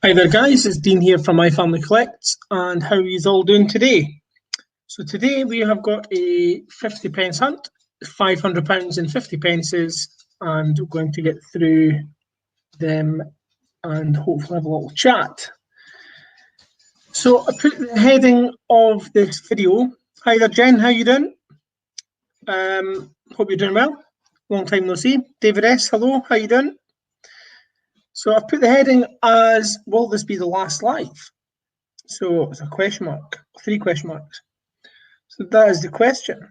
Hi there guys, it's Dean here from My Family Collects, and how are you all doing today? So today we have got a 50 pence hunt, £500 in 50 pences, and we're going to get through them and hopefully have a little chat. So I put the heading of this video. Hi there Jen, how you doing? Hope you're doing well. Long time no see. David S, hello, how you doing? So I've put the heading as, will this be the last live? So it's a question mark, 3 question marks. So that is the question.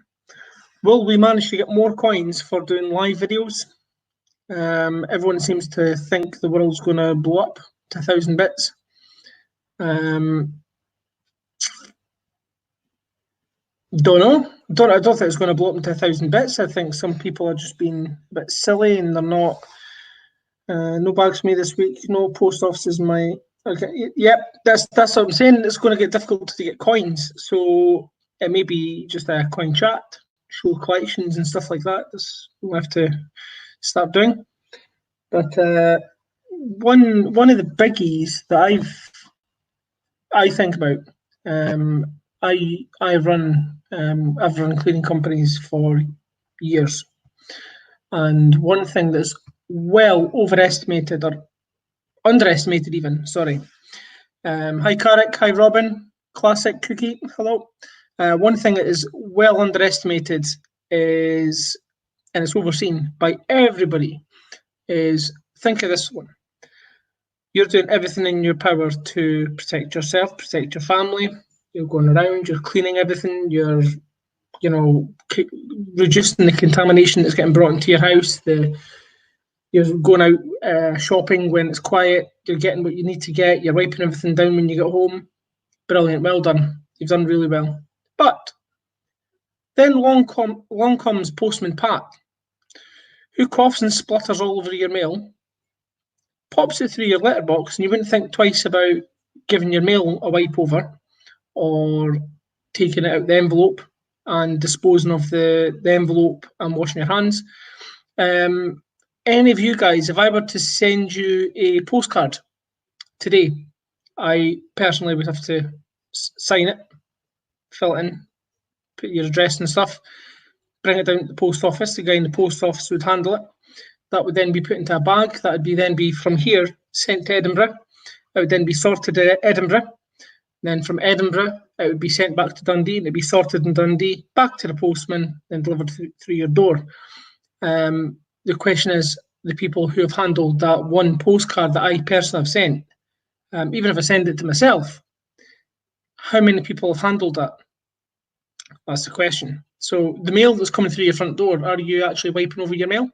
Will we manage to get more coins for doing live videos? Everyone seems to think the world's going to blow up to 1,000 bits. Don't know. I don't think it's going to blow up into 1,000 bits. I think some people are just being a bit silly and they're not. No bags for me this week. No post offices. Okay. Yep. That's what I'm saying. It's going to get difficult to get coins. So it may be just a coin chat, show collections and stuff like that. We'll have to start doing. But one of the biggies that I think about. I've run cleaning companies for years, and one thing that's well overestimated or underestimated even. Sorry. Hi Carrick. Hi Robin. Classic Cookie. Hello. One thing that is well underestimated is, and it's overseen by everybody, is think of this one. You're doing everything in your power to protect yourself, protect your family. You're going around, you're cleaning everything, you're, reducing the contamination that's getting brought into your house. You're going out shopping when it's quiet. You're getting what you need to get. You're wiping everything down when you get home. Brilliant, well done. You've done really well. But then along comes Postman Pat, who coughs and splutters all over your mail, pops it through your letterbox, and you wouldn't think twice about giving your mail a wipe over or taking it out the envelope and disposing of the envelope and washing your hands. Any of you guys, if I were to send you a postcard today, I personally would have to sign it, fill it in, put your address and stuff, bring it down to the post office. The guy in the post office would handle it. That would then be put into a bag. That would then be from here sent to Edinburgh. It would then be sorted at Edinburgh. Then from Edinburgh, it would be sent back to Dundee, and it'd be sorted in Dundee, back to the postman, then delivered through your door. The question is, the people who have handled that one postcard that I personally have sent, even if I send it to myself, how many people have handled that? That's the question. So the mail that's coming through your front door, are you actually wiping over your mail?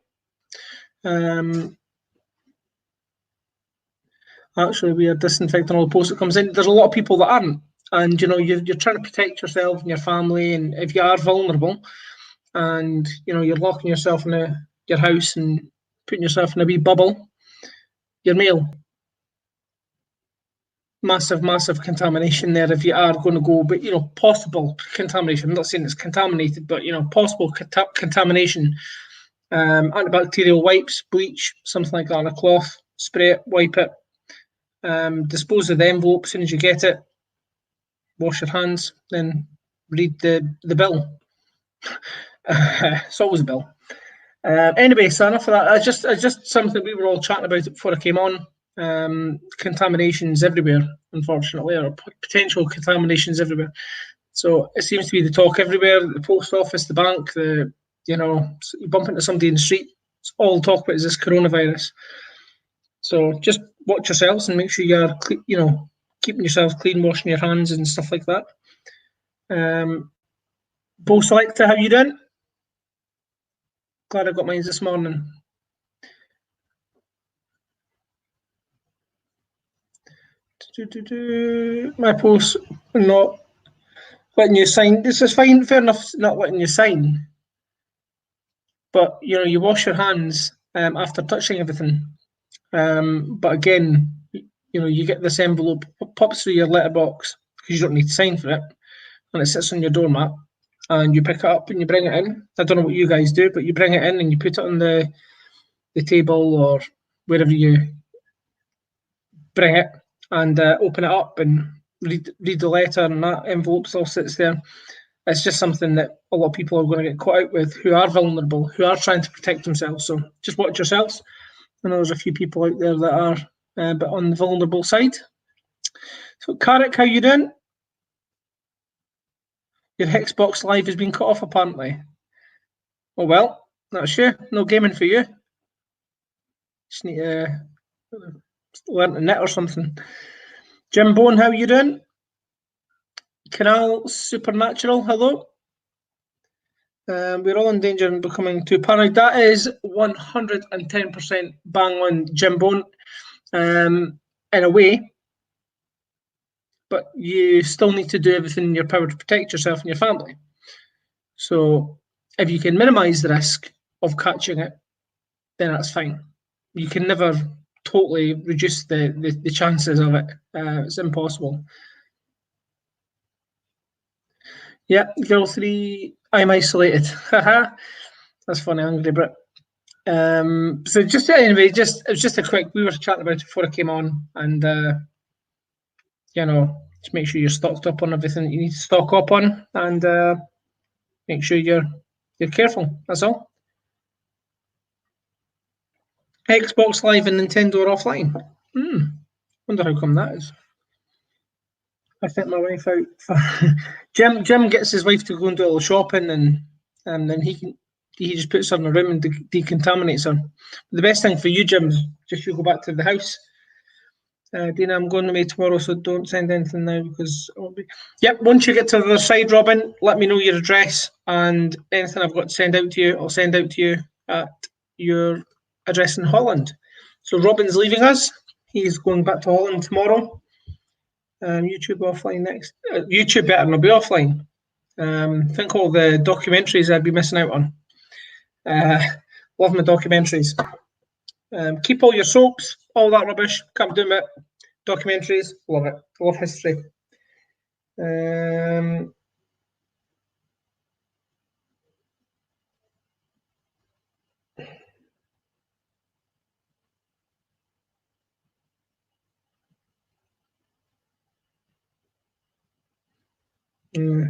Actually, we are disinfecting all the post that comes in. There's a lot of people that aren't, and you're trying to protect yourself and your family, and if you are vulnerable, and you're locking yourself in your house and putting yourself in a wee bubble, your mail, massive contamination there if you are going to go, but possible contamination. I'm not saying it's contaminated, but possible contamination. Antibacterial wipes, bleach, something like that on a cloth, spray it, wipe it. Dispose of the envelope as soon as you get it. Wash your hands, then read the bill. It's always a bill. Anyway, so enough of that. It's just something we were all chatting about before I came on. Contaminations everywhere, unfortunately, or potential contaminations everywhere. So it seems to be the talk everywhere. The post office, the bank, you bump into somebody in the street. It's all talk about is this coronavirus. So just watch yourselves and make sure you're, keeping yourselves clean, washing your hands and stuff like that. Bo Selector, how you doing? Glad I got mine this morning. My post not letting you sign. This is fine, fair enough, not letting you sign. But you wash your hands after touching everything. But again, you get this envelope, pops through your letterbox because you don't need to sign for it, and it sits on your doormat, and you pick it up and you bring it in. I don't know what you guys do, but you bring it in and you put it on the table or wherever you bring it, and open it up and read the letter, and that envelope still sits there. It's just something that a lot of people are going to get caught out with, who are vulnerable, who are trying to protect themselves. So just watch yourselves. I know there's a few people out there that are a bit on the vulnerable side. So, Carrick, how you doing? Your Xbox Live has been cut off, apparently. Oh, well, not sure. No gaming for you. Just need to learn to knit or something. Jim Bone, how you doing? Canal Supernatural, hello. We're all in danger of becoming too paranoid. That is 110% bang on, Jim Bone, in a way. But you still need to do everything in your power to protect yourself and your family. So if you can minimise the risk of catching it, then that's fine. You can never totally reduce the chances of it. It's impossible. Yeah, girl 3, I'm isolated. Haha. That's funny, Angry Brit. So just anyway, it was just a quick. We were chatting about it before I came on, and just make sure you're stocked up on everything that you need to stock up on, and make sure you're careful. That's all. Xbox Live and Nintendo are offline. Wonder how come that is. I think my wife out. Jim gets his wife to go and do a little shopping, and then he just puts her in a room and decontaminates her. The best thing for you, Jim, is just you go back to the house. Dina, I'm going away tomorrow, so don't send anything now because I'll be. Yep, once you get to the other side, Robin, let me know your address, and anything I've got to send out to you, I'll send out to you at your address in Holland. So Robin's leaving us. He's going back to Holland tomorrow. YouTube offline next. YouTube better not be offline. Think all the documentaries I'd be missing out on. Love my documentaries. Keep all your soaps, all that rubbish. Can't do it. Documentaries, love it. Love history.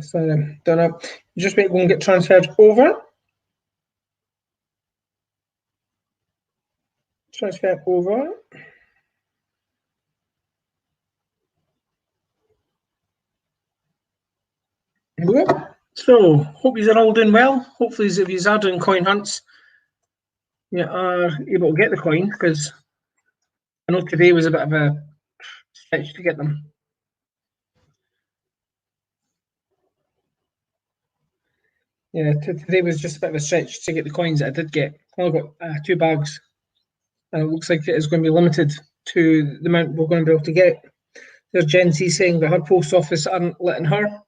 Sorry, don't know. Just wait, go and get transferred over. Transfer over. So, hope you're all doing well. Hopefully, if you are doing coin hunts, you are able to get the coin, because I know today was a bit of a stretch to get them. Yeah, today was just a bit of a stretch to get the coins that I did get. I only got 2 bags, and it looks like it is going to be limited to the amount we're going to be able to get. There's Jen C saying that her post office aren't letting her.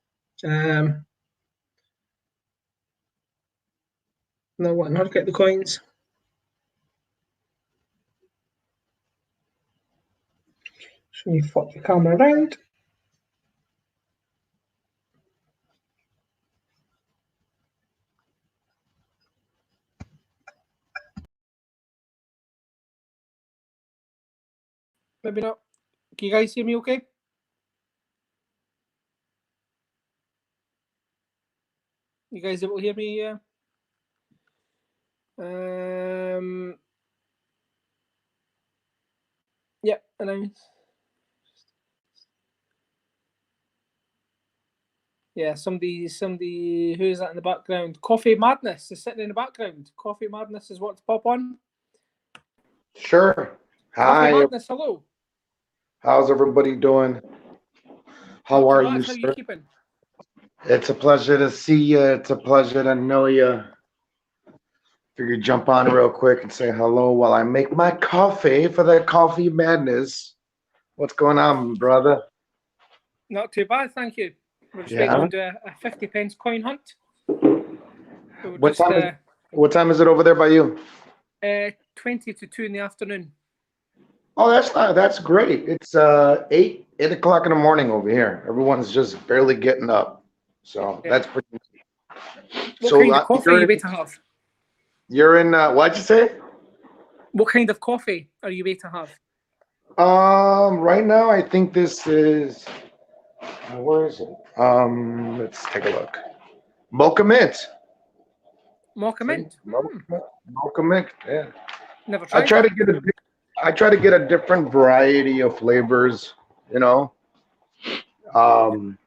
Not letting her get the coins. So you flip the camera around. Maybe not. Can you guys hear me okay? You guys able to hear me? Yeah. Yeah, and yeah, somebody, who's that in the background? Coffee Madness is sitting in the background. Coffee Madness is what to pop on. Sure. Hi. Coffee Madness, hello. How's everybody doing? How are you, sir? How are you keeping? It's a pleasure to see you. It's a pleasure to know you. Figured jump on real quick and say hello while I make my coffee for the Coffee Madness. What's going on, brother? Not too bad, thank you. We're just going to do a 50 pence coin hunt. So what time is it over there by you? 20 to 2 in the afternoon. Oh, that's great. It's 8 o'clock in the morning over here. Everyone's just barely getting up. So that's pretty What kind of coffee are you about to have? You're in what'd you say? What kind of coffee are you about to have? Right now I think this is where is it? Let's take a look. Mocha mint. Mocha See? mint. Mocha mint. Yeah. Never I tried try to that. get a I try to get a different variety of flavors, you know. Um,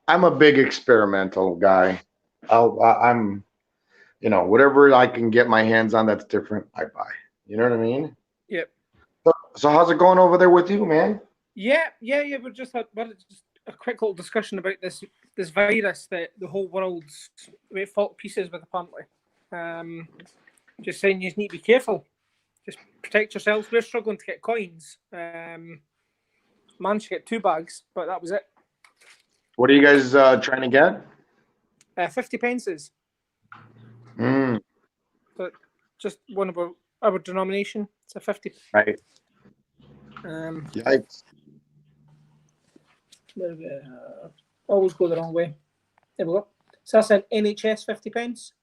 I'm a big experimental guy. I'm, whatever I can get my hands on that's different, I buy. You know what I mean? Yep. So how's it going over there with you, man? Yeah. We're just just a quick little discussion about this virus that the whole world's fought pieces with apparently. Just saying you need to be careful. Just protect yourselves. We're struggling to get coins. Managed to get 2 bags, but that was it. What are you guys trying to get? 50 pences. Mm, So just one of our denomination. It's a 50. right. Yikes. Always go the wrong way. There we go. So that's an NHS 50 pence.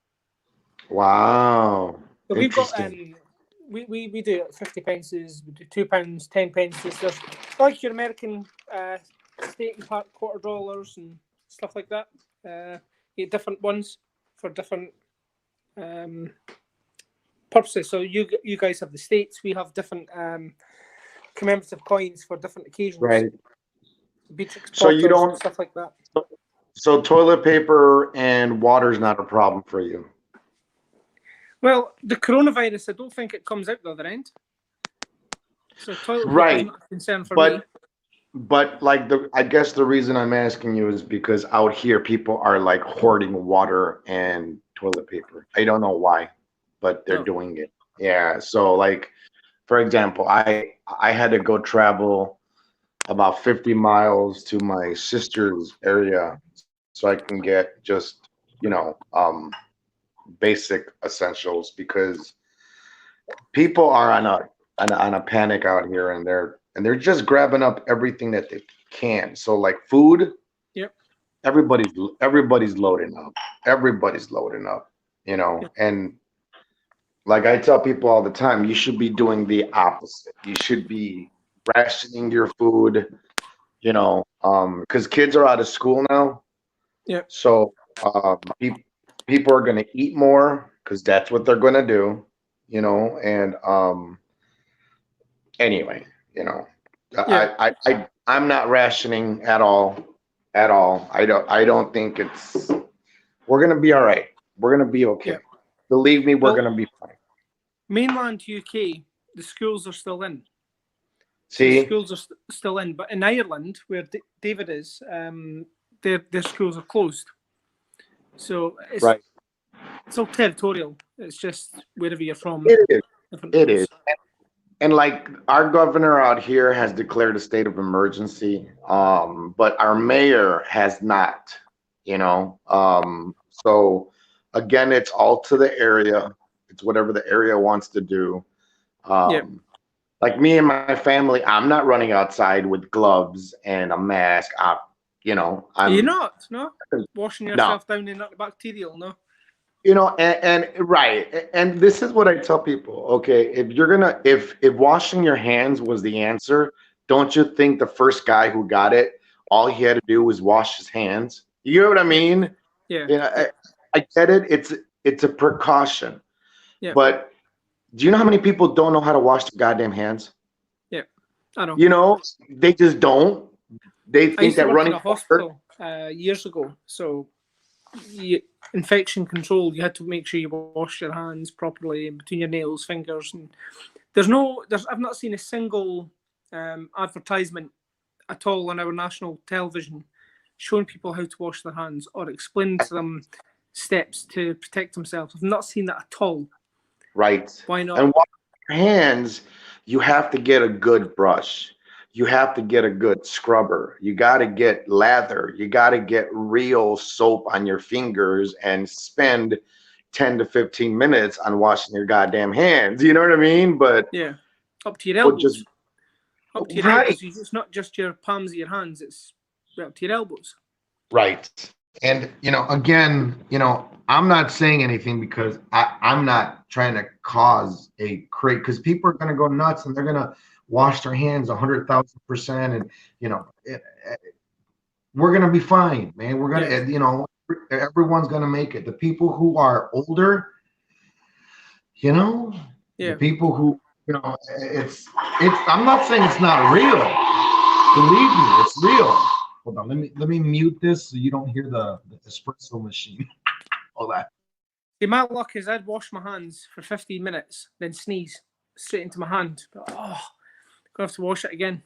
Wow. So we've got Interesting. we do 50 pences, we do £2, 10 pences. There's like your American state and quarter dollars and stuff like that. You get different ones for different purposes. So you guys have the states, we have different commemorative coins for different occasions. Right. Beach So you exporters don't. and stuff like that. So toilet paper and water's not a problem for you. Well, the coronavirus, I don't think it comes out the other end. So toilet paper Right. is not a concern for But me. but like I guess the reason I'm asking you is because out here people are like hoarding water and toilet paper. I don't know why, but they're No. doing it. Yeah. So like for example, I had to go travel about 50 miles to my sister's area so I can get just, basic essentials because people are on a panic out here and they're just grabbing up everything that they can. So like food, Yep. everybody's loading up. Everybody's loading up, Yep. and like I tell people all the time, you should be doing the opposite. You should be rationing your food, because kids are out of school now. Yep. So people are going to eat more because that's what they're going to do, and anyway, Yeah. I'm not rationing at all, at all. I don't think we're going to be all right. We're going to be okay. Yeah. Believe me, we're Well, going to be fine. Mainland UK, the schools are still in. See? The schools are still in, but in Ireland, where David is, their schools are closed. So it's Right. It's all territorial. It's just wherever you're from. It is. different It rules. is. And like our governor out here has declared a state of emergency, but our mayor has not, So again, it's all to the area. It's whatever the area wants to do. Yep. Like me and my family, I'm not running outside with gloves and a mask. You're not, no? Washing yourself down in antibacterial, no? And right. And this is what I tell people. Okay, if washing your hands was the answer, don't you think the first guy who got it, all he had to do was wash his hands? You know what I mean? Yeah. I get it. It's a precaution. Yeah. But do you know how many people don't know how to wash their goddamn hands? Yeah, I know. They just don't. They I think used to that work running in a hospital years ago, so infection control, you had to make sure you wash your hands properly and between your nails, fingers, and I've not seen a single advertisement at all on our national television showing people how to wash their hands or explaining to them steps to protect themselves. I've not seen that at all. Right. Why not? And wash your hands, you have to get a good brush. You have to get a good scrubber. You got to get lather. You got to get real soap on your fingers and spend 10 to 15 minutes on washing your goddamn hands. You know what I mean? But yeah, up to your elbows. Up to your right. elbows. It's not just your palms of your hands. It's up to your elbows. Right. And, again, I'm not saying anything because I'm not trying to cause a crate because people are going to go nuts and they're going to wash their hands 100,000%, and we're gonna be fine, man. We're gonna, everyone's gonna make it. The people who are older, the people who, it's. I'm not saying it's not real. Believe me, it's real. Hold on, let me mute this so you don't hear the espresso machine. All that. See, my luck is I'd wash my hands for 15 minutes, then sneeze straight into my hand. But, gonna have to wash it again.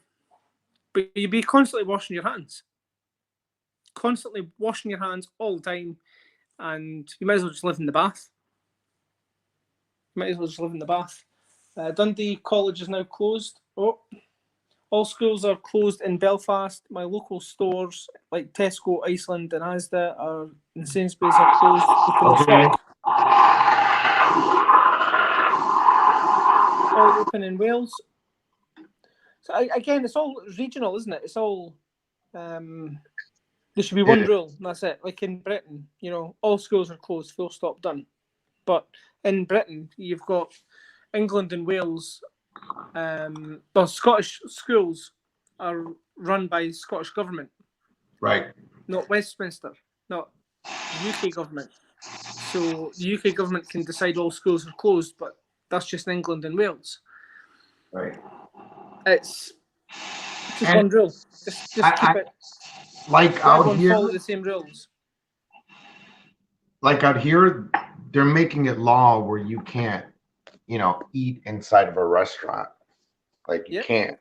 But you'd be constantly washing your hands. Constantly washing your hands all the time, and you might as well just live in the bath. Dundee College is now closed. All schools are closed in Belfast. My local stores like Tesco, Iceland, and Asda and Sainsbury's are closed. Okay. All open in Wales. So again, it's all regional, isn't it? It's all there should be one rule, and that's it. Like in Britain, all schools are closed, full stop, done. But in Britain, you've got England and Wales. Scottish schools are run by the Scottish government, right? Not Westminster, not the UK government. So the UK government can decide all schools are closed, but that's just England and Wales. Right. It's just one rule. Just keep it. Like out here, follow the same rules. Like out here, they're making it law where you can't, eat inside of a restaurant. Like you can't.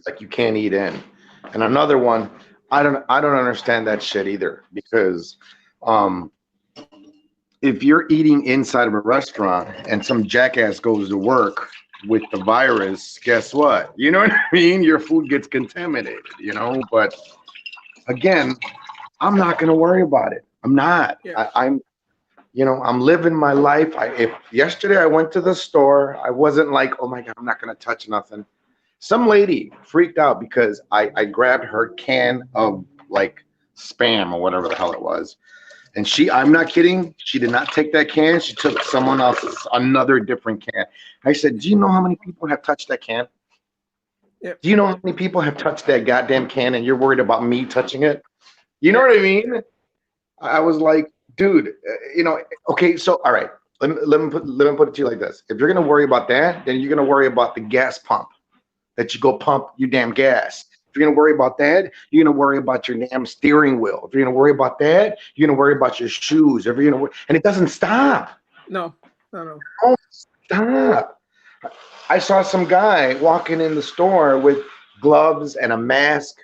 Like you can't eat in. And another one, I don't understand that shit either, because if you're eating inside of a restaurant and some jackass goes to work with the virus, guess what? You know what I mean? Your food gets contaminated, but again, I'm not going to worry about it. I'm not. Yeah. I'm living my life. If yesterday I went to the store, I wasn't like, oh my God, I'm not going to touch nothing. Some lady freaked out because I grabbed her can of like Spam or whatever the hell it was. And I'm not kidding, she did not take that can. She took someone else's, another different can. I said, do you know how many people have touched that can? Yep. Do you know how many people have touched that goddamn can and you're worried about me touching it? You know what I mean? I was like, dude, okay, so all right, let me put it to you like this. If you're gonna worry about that, then you're gonna worry about the gas pump that you go pump your damn gas. If you're gonna worry about that, you're gonna worry about your damn steering wheel. If you're gonna worry about that, you're gonna worry about your shoes. If you're gonna and it doesn't stop. No. Don't stop. I saw some guy walking in the store with gloves and a mask.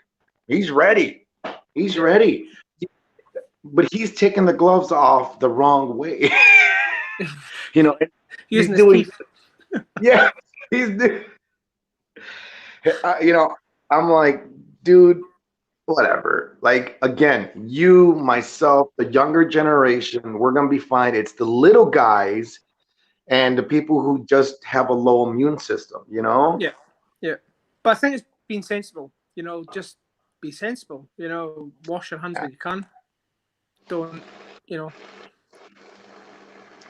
He's ready. But he's taking the gloves off the wrong way. He's doing. Yeah, he's doing. I'm like, dude, whatever. Like, again, you, myself, the younger generation, we're gonna be fine. It's the little guys and the people who just have a low immune system, Yeah. But I think it's being sensible, just be sensible, wash your hands when you can. Don't,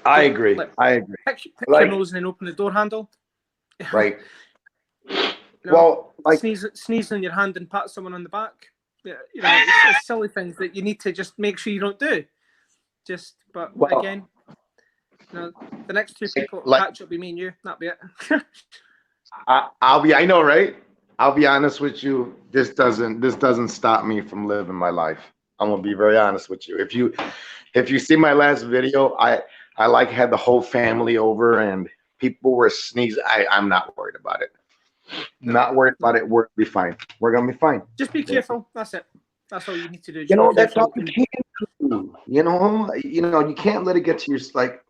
I agree. Pick your nose and then open the door handle. Right. Well, like sneeze on your hand and pat someone on the back. Yeah, it's silly things that you need to just make sure you don't do. Again, the next two people catch up be me and you. That'll be it. I know, right? I'll be honest with you. This doesn't stop me from living my life. I'm gonna be very honest with you. If you see my last video, I had the whole family over and people were sneezing. I'm not worried about it. Not worried about it. We're gonna be fine. We're gonna be fine. Just be careful. That's it. That's all you need to do. That's all you can do. You can't let it get to your like,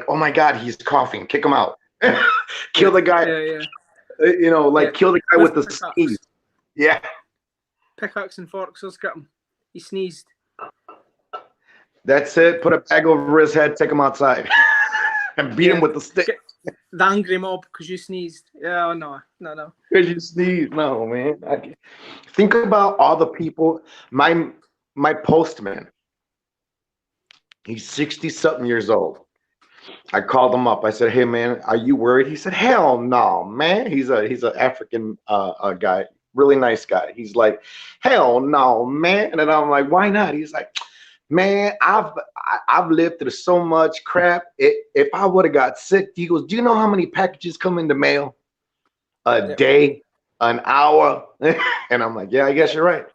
oh my God, he's coughing. Kick him out. Kill the guy. Yeah. Kill the guy with the sneeze. Yeah. Pickaxe and forks. Let's get him. He sneezed. That's it. Put a bag over his head. Take him outside and beat him with the stick. The angry mob because you sneezed. Yeah, no. Because you sneezed. No, man. Think about all the people. My postman, he's 60-something years old. I called him up. I said, "Hey man, are you worried?" He said, "Hell no, man." He's a African guy, really nice guy. He's like, "Hell no, man." And I'm like, "Why not?" He's like, "Man, I've lived through so much crap. If I would have got sick," he goes, "Do you know how many packages come in the mail a Yep. day, an hour?" And I'm like, "Yeah, I guess you're right.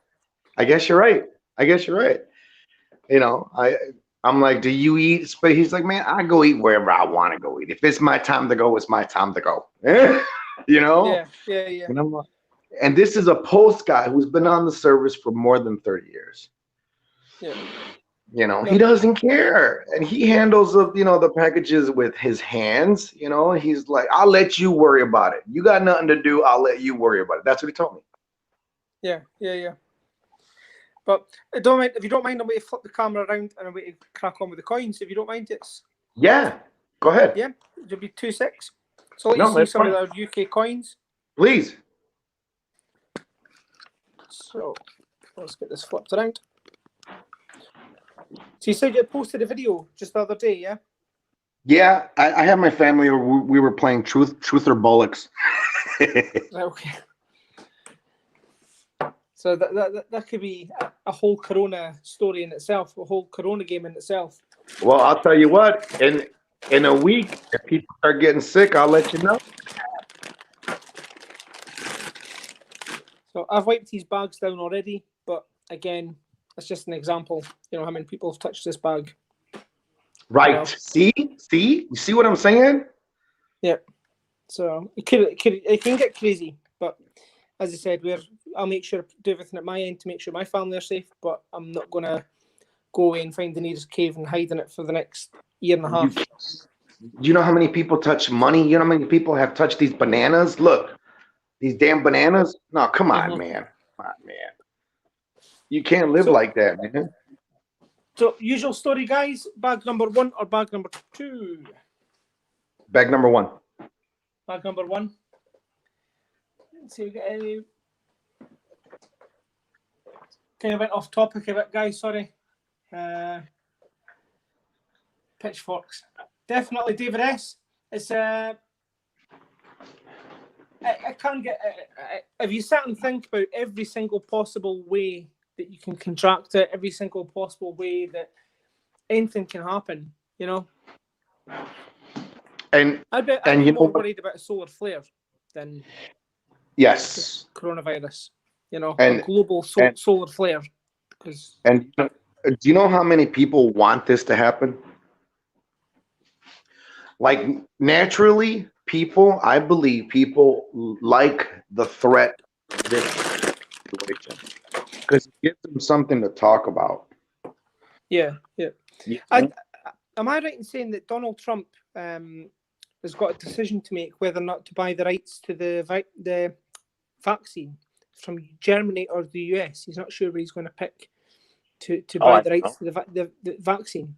I guess you're right. I guess you're right." You know, I'm like, "Do you eat?" But he's like, "Man, I go eat wherever I want to go eat. If it's my time to go, it's my time to go." You know? Yeah. And I'm like, and this is a post guy who's been on the service for more than 30 years. Yeah. You know, No. he doesn't care. And he handles the packages with his hands. You know, he's like, "I'll let you worry about it. You got nothing to do. I'll let you worry about it." That's what he told me. Yeah. But I don't mind if you don't mind. I'm going to flip the camera around and I'm going to crack on with the coins. If you don't mind, it's Yeah. Go ahead. yeah. It'll be 2-6. So let No, you see that's some fine. of the UK coins. Please. So let's get this flipped around. So you said you posted a video just the other day, yeah? Yeah, I have my family. We were playing truth or bollocks. Right, okay. So that could be a whole Corona story in itself, a whole Corona game in itself. Well, I'll tell you what. In a week, if people start getting sick, I'll let you know. So I've wiped these bags down already, but again, it's just an example. You know how many people have touched this bag. Right. Well, See? You see what I'm saying? Yeah. So it can get crazy, but as I said, I'll make sure do everything at my end to make sure my family are safe. But I'm not gonna go away and find the nearest cave and hide in it for the next year and a half. You know how many people touch money? You know how many people have touched these bananas? Look, these damn bananas. No, come on, man. Come on, man. You can't live like that, man. So usual story, guys. Bag number 1 or bag number 2? Bag number 1. Bag number 1. Let's see if we get any. Kind of went off topic a bit, guys. Sorry. Pitchforks. Definitely David S. It's I can't get. If you sit and think about every single possible way that you can contract it, every single possible way that anything can happen, you know. And I'd be more worried about a solar flare than yes, coronavirus. You know, and a global solar flare. And do you know how many people want this to happen? Like naturally, I believe people like the threat of this situation because it gives them something to talk about. Yeah. You know? Am I right in saying that Donald Trump has got a decision to make whether or not to buy the rights to the vaccine from Germany or the US? He's not sure where he's going to pick to buy the rights to the vaccine.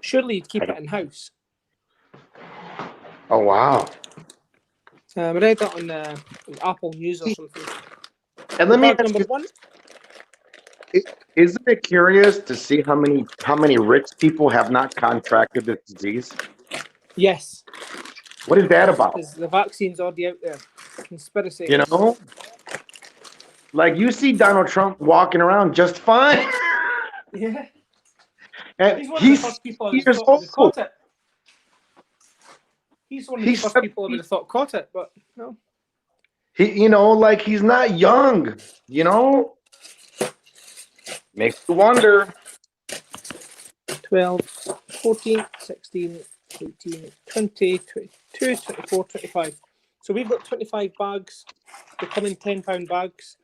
Surely he'd keep it in house. Oh wow! I read that on Apple News or something. And let me ask number you, 1. Isn't it curious to see how many rich people have not contracted this disease? Yes. What is that about? Because the vaccine's already out there. Conspiracy. You know, like you see Donald Trump walking around just fine. Yeah. And he's one of the first people I would have thought caught it. He's one of the first people I would have thought caught it, but no. He's not young, Makes you wonder. 12, 14, 16, 18, 20, 22, 24, 25. So we've got 25 bags. They come in £10 bags.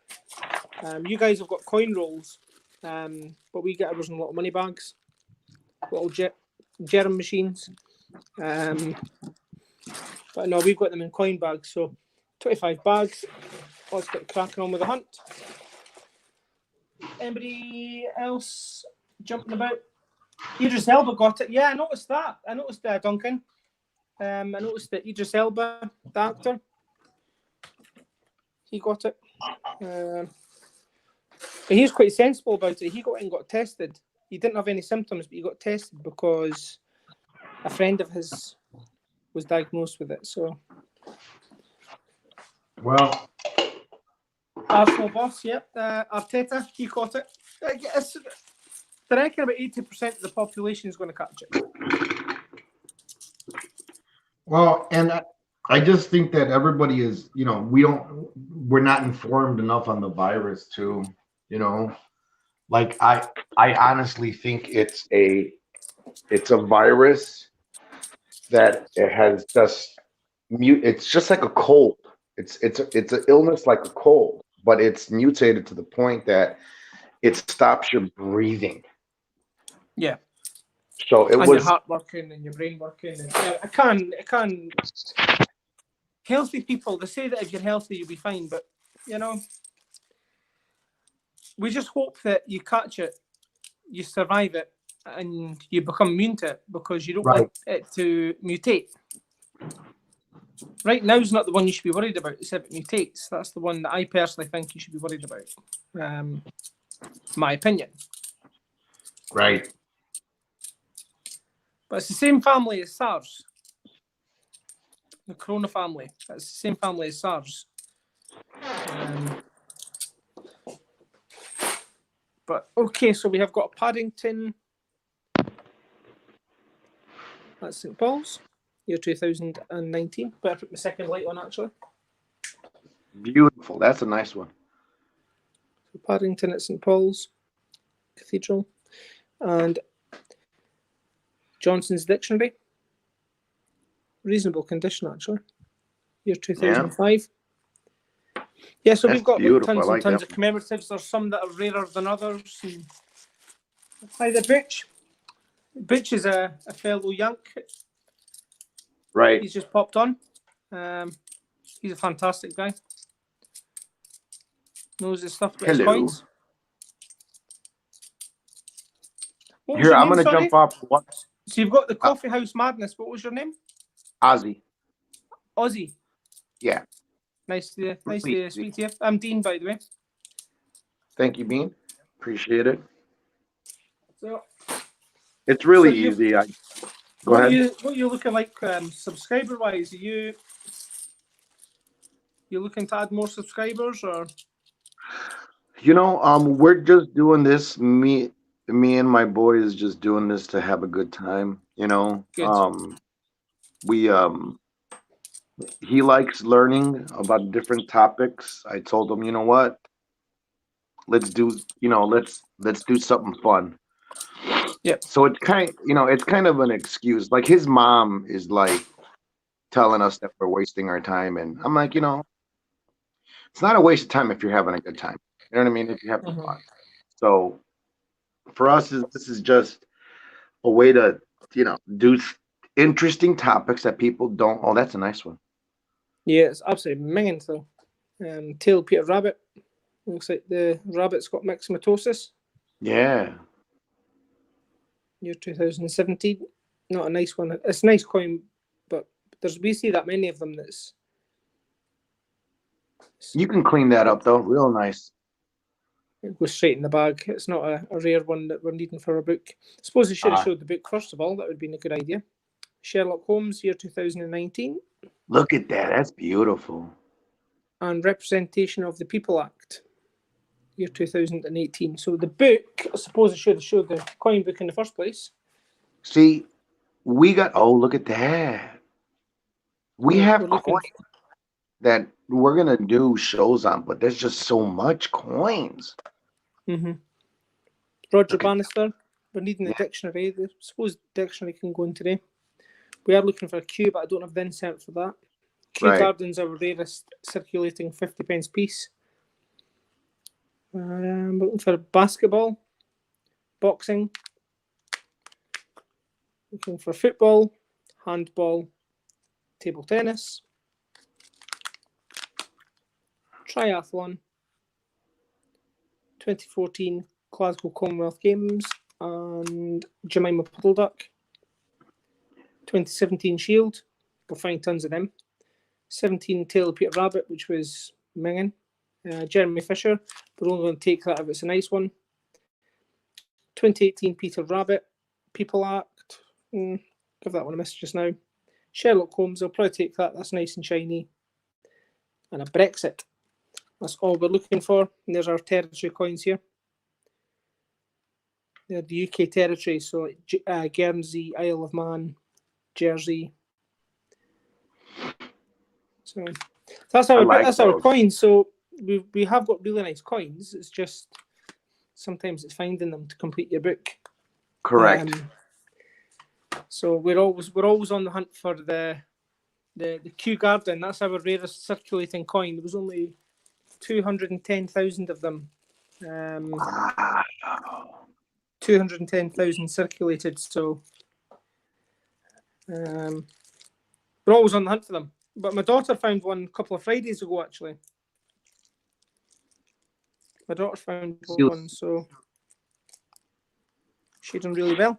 You guys have got coin rolls, but we get ours in little money bags, little germ machines. But no, we've got them in coin bags. So 25 bags. Let's get cracking on with the hunt. Anybody else jumping about? Idris Elba got it. Yeah, I noticed that. I noticed Duncan. I noticed that Idris Elba, the actor, he got it. But he was quite sensible about it. He got tested. He didn't have any symptoms, but he got tested because a friend of his was diagnosed with it. So, Well, Arsenal boss, yep. Arteta, he caught it. I reckon about 80% of the population is going to catch it. well, and I just think that everybody is, we're not informed enough on the virus too, you know. Like I honestly think it's a virus that it has just it's just like a cold. It's an illness like a cold, but it's mutated to the point that it stops your breathing. Yeah. So it and was your heart working and your brain working. And, I can't. Healthy people, they say that if you're healthy, you'll be fine. But, we just hope that you catch it, you survive it, and you become immune to it because you don't Right. want it to mutate. Right now is not the one you should be worried about, it's if it mutates. That's the one that I personally think you should be worried about. My opinion. right. But it's the same family as SARS. The Corona family. It's the same family as SARS. But okay, so we have got Paddington. That's St. Paul's, year 2019. Better put my second light on, actually. Beautiful. That's a nice one. So Paddington at St. Paul's Cathedral. And Johnson's Dictionary. Reasonable condition, actually. Year 2005. Yeah, so That's we've got beautiful. tons I and like tons that of commemoratives. There's some that are rarer than others. And hi there, Butch. Butch is a fellow Yank. Right. He's just popped on. He's a fantastic guy. Knows his stuff about his Hello. coins. What was Here, your I'm name, going to sorry? jump off. What? So you've got the Coffee House Madness. What was your name? Ozzy. Ozzy. Yeah. Nice to speak to you. I'm Dean, by the way. Thank you, Bean. Appreciate it. So It's really easy. Go ahead. What are you looking like subscriber-wise? Are you looking to add more subscribers or? We're just doing this. Me and my boy is just doing this to have a good time. Good. He likes learning about different topics. I told him, you know what? Let's do something fun. Yep. So it's kind of an excuse. Like his mom is like telling us that we're wasting our time, and I'm like, it's not a waste of time if you're having a good time. You know what I mean? If you're having fun. So for us, this is just a way to, do interesting topics that people don't. Oh, that's a nice one. Yeah, it's absolutely minging though. Tail Peter Rabbit. Looks like the rabbit's got myxomatosis. Yeah. Year 2017. Not a nice one. It's a nice coin, but we see that many of them that's. You can clean that up though, real nice. It goes straight in the bag. It's not a rare one that we're needing for a book. I suppose I should have showed the book first of all. That would have been a good idea. Sherlock Holmes, year 2019. Look at that. That's beautiful. And Representation of the People Act, year 2018. So the book, I suppose I should have showed the coin book in the first place. See, look at that. We have coins that we're going to do shows on, but there's just so much coins. Mm-hmm. Roger Bannister, we're needing a dictionary. I suppose the dictionary can go in today. We are looking for a Q, but I don't have the insert for that. Kew Gardens, our rarest circulating 50p piece. I'm looking for basketball, boxing, looking for football, handball, table tennis, triathlon, 2014 Glasgow Commonwealth Games, and Jemima Puddle Duck. 2017 Shield, we'll find tons of them. 17 Tail of Peter Rabbit, which was minging. Jeremy Fisher, we're only going to take that if it's a nice one. 2018 Peter Rabbit, People Act. give that one a miss just now. Sherlock Holmes, I'll probably take that. That's nice and shiny. And a Brexit. That's all we're looking for. And there's our territory coins here. They're the UK territory, so Guernsey, Isle of Man, Jersey. So that's our coins. So we have got really nice coins. It's just sometimes it's finding them to complete your book. Correct. So we're always on the hunt for the Kew Garden. That's our rarest circulating coin. There was only 210,000 of them. 210,000 circulated. So we're always on the hunt for them. But my daughter found one a couple of Fridays ago, actually. My daughter found one, so she done really well.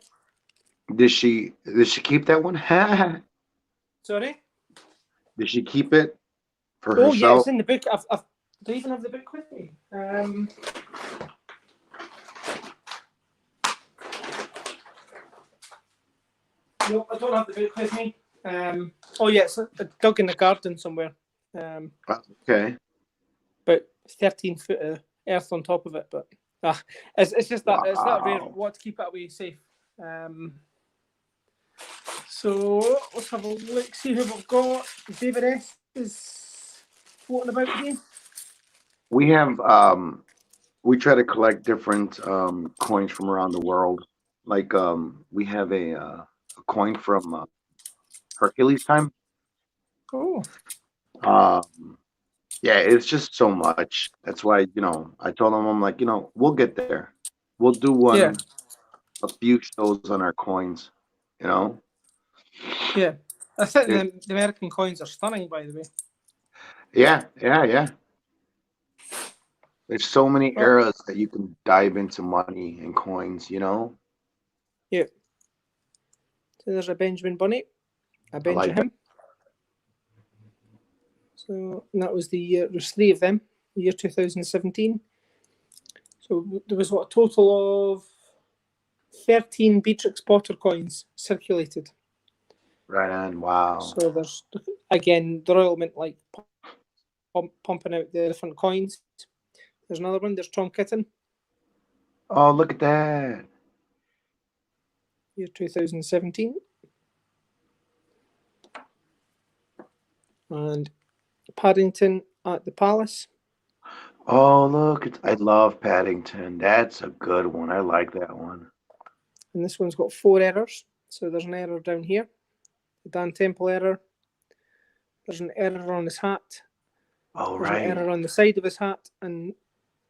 Did she keep that one? Sorry? Did she keep it for herself? Oh, yeah, it's in the book. Do I even have the book with me? No, I don't have the book with me. Oh, yeah, it's dug in the garden somewhere. Okay. About 13 foot of earth on top of it, but it's just that it's that rare. What to keep it away safe. So let's have a look. See who we've got. David S is floating about here. We have we try to collect different coins from around the world. Like we have a coin from Hercules time. Oh. Yeah, it's just so much. That's why, I told him, I'm like, we'll get there. We'll do one, a few shows on our coins, Yeah. I think the American coins are stunning, by the way. Yeah. There's so many eras that you can dive into money and coins, Yeah. So there's a Benjamin Bunny. A Benjamin. So that was the year. There's 3 of them. The year 2017. So there was a total of 13 Beatrix Potter coins circulated. Right on. Wow. So there's again the Royal Mint like pumping out the different coins. There's another one. There's Tom Kitten. Oh, look at that. Year 2017. And Paddington at the Palace. Oh, look. I love Paddington. That's a good one. I like that one. And this one's got 4 errors. So there's an error down here. The Dan Temple error. There's an error on his hat. Oh, there's right. An error on the side of his hat and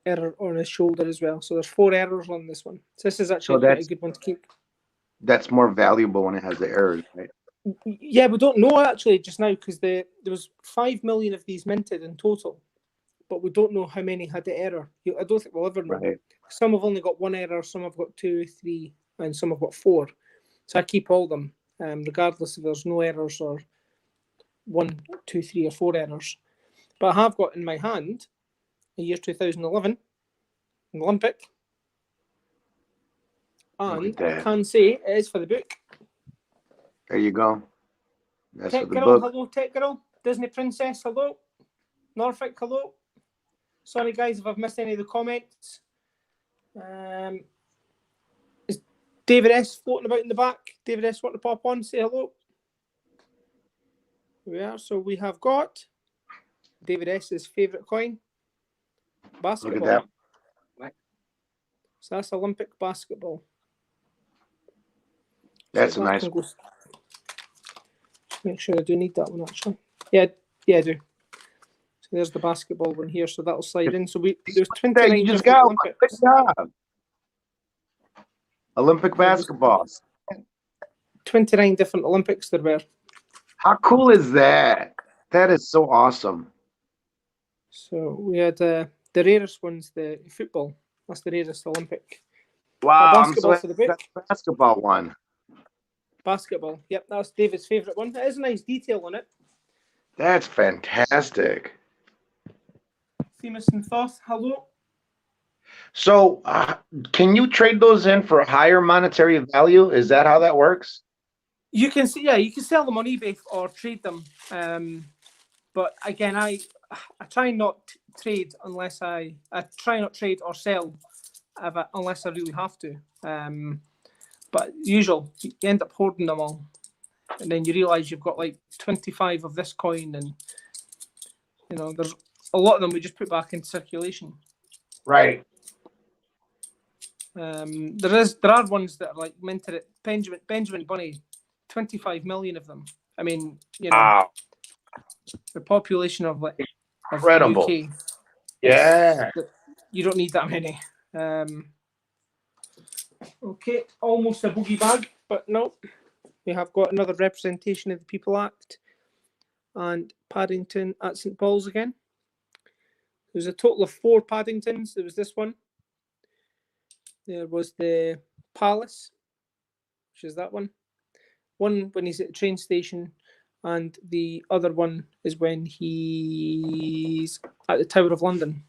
error on his shoulder as well. So there's 4 errors on this one. So this is actually quite a good one to keep. That's more valuable when it has the errors, right? Yeah, we don't know actually just now because there was 5 million of these minted in total, but we don't know how many had the error. I don't think we'll ever know. Right. Some have only got 1 error, some have got 2, 3, and some have got 4. So I keep all of them, regardless if there's no errors or 1, 2, 3, or 4 errors. But I have got in my hand the year 2011, an Olympic. And I can say it is for the book. There you go. That's Tech for the Girl, book. hello, Tech Girl. Disney Princess, hello. Norfolk, hello. Sorry, guys, if I've missed any of the comments. Is David S floating about in the back? David S want to pop on, say hello. Here we are. So we have got David S's favourite coin, basketball. Look at that. So that's Olympic basketball. That's so a nice one. Make sure I do need that one actually. Yeah, I do. So there's the basketball one here, so that'll slide in. So there's 29 you just different got Olympics. Good job. Olympic basketball. 29 different Olympics there were. How cool is that? That is so awesome. So we had the rarest ones, the football. That's the rarest Olympic. Wow, basketball for the book. That's the basketball one. Basketball. Yep, that's David's favourite one. It is a nice detail on it. That's fantastic. Themis and Thoth, hello. So, can you trade those in for a higher monetary value? Is that how that works? You can see, you can sell them on eBay or trade them. But again, I try not to trade unless I try not trade or sell unless I really have to. But usual, you end up hoarding them all, and then you realise you've got like 25 of this coin, and there's a lot of them we just put back into circulation. Right. There are ones that are like minted at Benjamin Bunny, 25 million of them. I mean, Wow. the population of Incredible. the UK. Yeah. You don't need that many. Okay, almost a boogie bag, but no. We have got another representation of the People Act and Paddington at St Paul's again. There's a total of 4 Paddingtons. There was this one. There was the Palace, which is that one. One when he's at the train station, and the other one is when he's at the Tower of London.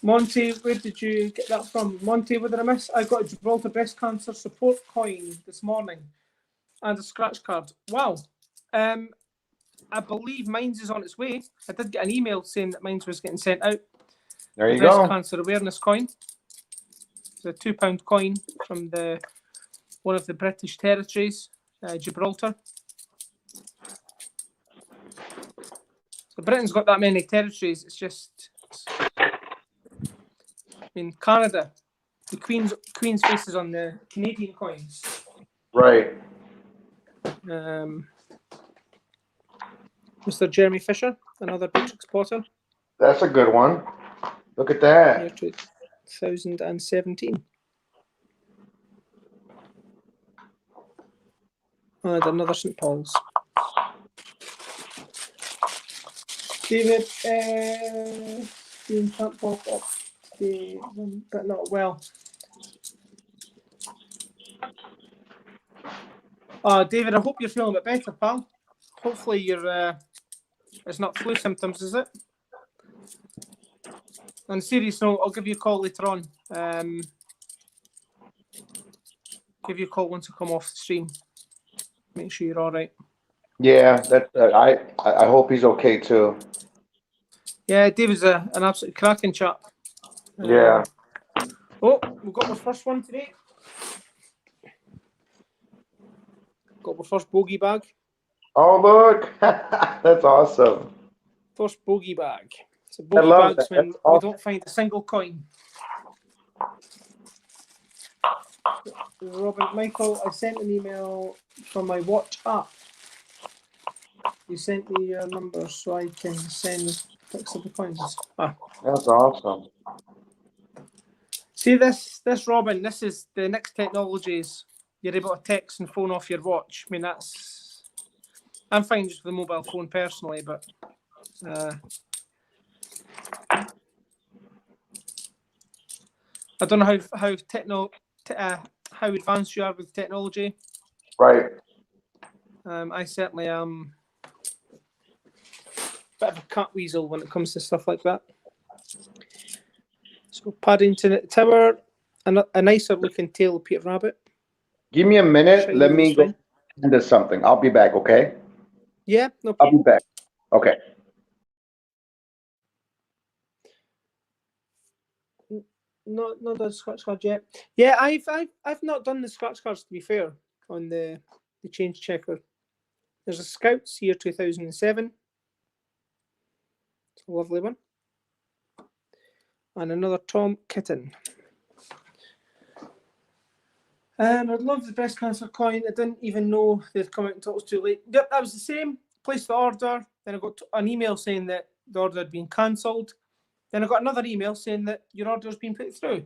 Monty, where did you get that from? Monty, what did I miss? I got a Gibraltar breast cancer support coin this morning and a scratch card. Wow. I believe mine's is on its way. I did get an email saying that mine's was getting sent out. There you breast go. cancer awareness coin. It's a £2 coin from one of the British territories, Gibraltar. So Britain's got that many territories. It's just, in Canada, the Queen's face is on the Canadian coins. Right. Mr. Jeremy Fisher, another Beatrix Potter. That's a good one. Look at that. Year 2017. And another St Paul's. David, Stephen can't pop up today, but not well. David, I hope you're feeling a bit better, pal. Hopefully it's not flu symptoms, is it? On a serious note, I'll give you a call later on. Give you a call once I come off the stream. Make sure you're all right. Yeah, that I hope he's okay too. Yeah, David's an absolute cracking chap. Yeah. Oh, we've got our first one today. Got our first bogey bag. Oh, look. That's awesome. First bogey bag. It's a bogey love bags that. when That's awesome. we don't find a single coin. Robert Michael, I sent an email from my watch app. You sent me your number so I can send pics of the coins. That's awesome. See this Robin, this is the next technologies. You're able to text and phone off your watch. I mean, I'm fine just with the mobile phone personally, but I don't know how advanced you are with technology. Right. I certainly am a bit of a cat weasel when it comes to stuff like that. So Paddington at the Tower, a nicer looking tail of Peter Rabbit. Give me a minute. Shiny Let me go into something. I'll be back, okay? Yeah, no I'll problem. be back. Okay. Not done scratch card yet. Yeah, I've not done the scratch cards, to be fair, on the change checker. There's a Scouts year 2007. It's a lovely one. And another Tom Kitten. I'd love the breast cancer coin. I didn't even know they'd come out until it was too late. Yep, that was the same. Placed the order. Then I got an email saying that the order had been cancelled. Then I got another email saying that your order has been put through.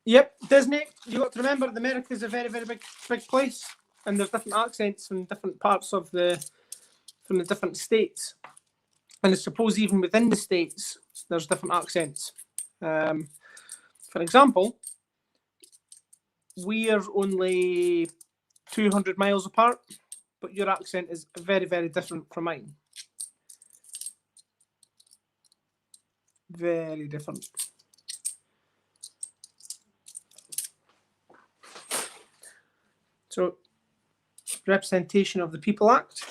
Yep, Disney. You got to remember that America is a very, very big place, and there's different accents from different parts of from the different states, and I suppose even within the states there's different accents. For example, we are only 200 miles apart, but your accent is very, very different from mine. Very different. So, Representation of the People Act.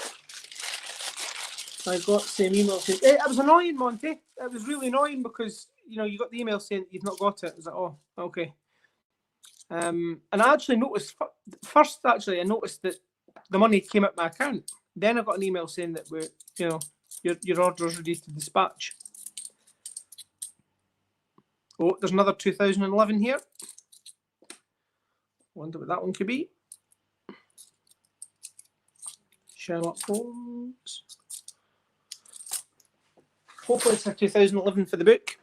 I got the same email saying, it was annoying, Monty. It was really annoying because, you know, you got the email saying you've not got it. I was like, oh, okay. And I actually noticed, first, actually, I noticed that the money came out my account. Then I got an email saying that we're, you know, your order is ready to dispatch. Oh, there's another 2011 here. Wonder what that one could be. Sherlock Holmes. Hopefully it's a 2011 for the book.